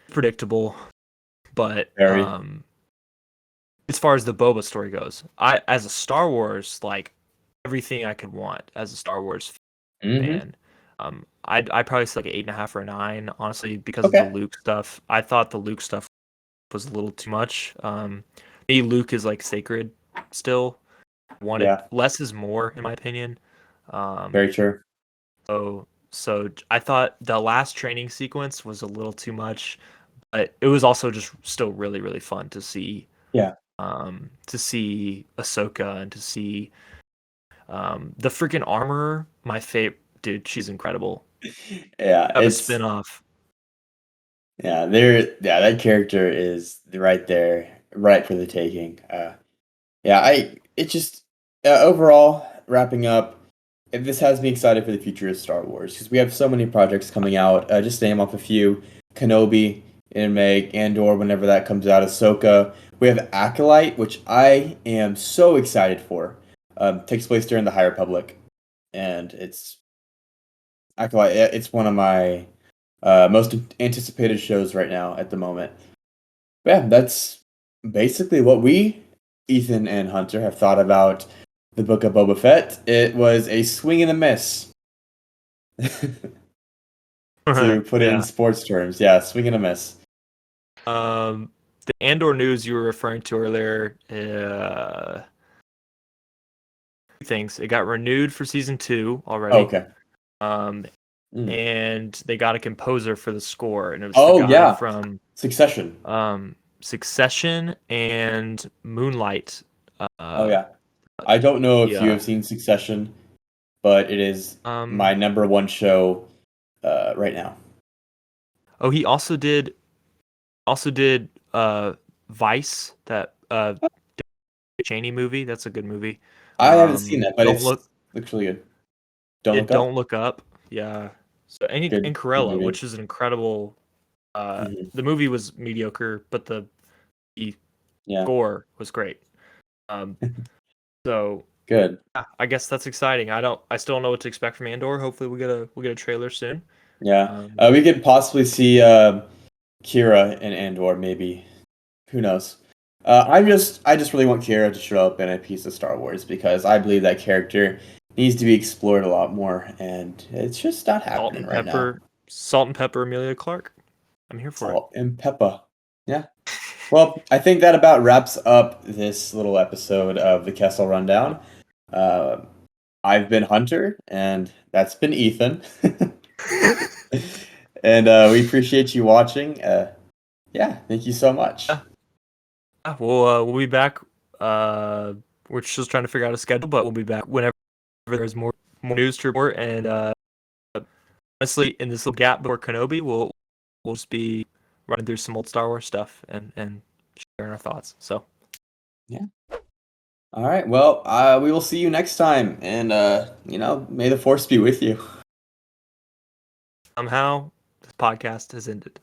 S2: Predictable, but
S1: Very.
S2: as far as the Boba story goes, I as a Star Wars, like everything I could want as a Star Wars
S1: Mm-hmm.
S2: fan. I'd probably say like an 8.5 or a 9, honestly, because of the
S1: Okay.
S2: Luke stuff. I thought the Luke stuff was a little too much. Me, Luke is like sacred still. Wanted
S1: Yeah.
S2: less is more, in my opinion. Um,
S1: Very true.
S2: so I thought the last training sequence was a little too much, but it was also just still really, really fun
S1: Yeah.
S2: to see Ahsoka and to see the freaking armorer. My favorite dude, she's incredible.
S1: Yeah.
S2: Have a spin-off.
S1: Yeah, that character is right there, right for the taking. Yeah, it just overall wrapping up. This has me excited for the future of Star Wars because we have so many projects coming out. Just to name off a few: Kenobi in May, Andor whenever that comes out, Ahsoka. We have Acolyte, which I am so excited for. Takes place during the High Republic, and it's Acolyte. It's one of my most anticipated shows right now at the moment. Yeah, that's basically what we, Ethan and Hunter, have thought about the Book of Boba Fett. It was a swing and a miss, to put it in
S2: Yeah.
S1: sports terms. Yeah, swing and a miss.
S2: The Andor news you were referring to earlier, things. It got renewed for season 2 already.
S1: Okay.
S2: Um,
S1: Mm.
S2: and they got a composer for the score, and it was the
S1: Oh
S2: guy
S1: yeah,
S2: from
S1: Succession.
S2: Succession and Moonlight.
S1: Oh
S2: Uh,
S1: yeah. I don't know if you
S2: yeah.
S1: have seen Succession, but it is my
S2: Um.
S1: number one show right now.
S2: Oh, he also did Vice, that Cheney movie. That's a good movie.
S1: I haven't seen that, but
S2: Don't look
S1: looks really good. Don't
S2: it.
S1: look up.
S2: Don't look up. Yeah. So and
S1: Good
S2: Corella,
S1: movie.
S2: which is an incredible.
S1: Mhm.
S2: The movie was mediocre, but the
S1: Yeah.
S2: score was great. Um. So
S1: Good.
S2: yeah, I guess that's exciting. I still don't know what to expect from Andor. Hopefully we'll get a trailer soon.
S1: Yeah.
S2: Um.
S1: We could possibly see Kira and Andor, maybe. Who knows? I just really want Kira to show up in a piece of Star Wars because I believe that character needs to be explored a lot more, and it's just not
S2: Salt
S1: happening
S2: and
S1: right now.
S2: pepper. Salt and pepper. Amelia Clark. I'm here for it.
S1: Salt and pepper. Yeah. Well, I think that about wraps up this little episode of the Kessel Rundown. Uh, I've been Hunter, and that's been Ethan. And we appreciate you watching. Yeah, thank you so much.
S2: Yeah. We'll be back. Uh, we're just trying to figure out a schedule, but we'll be back whenever there's more news to report. And honestly, in this little gap before Kenobi, we'll just be running through some old Star Wars stuff and sharing our thoughts. So
S1: Yeah. All right. Well, we will see you next time, and may the force be with you.
S2: somehow this podcast has ended.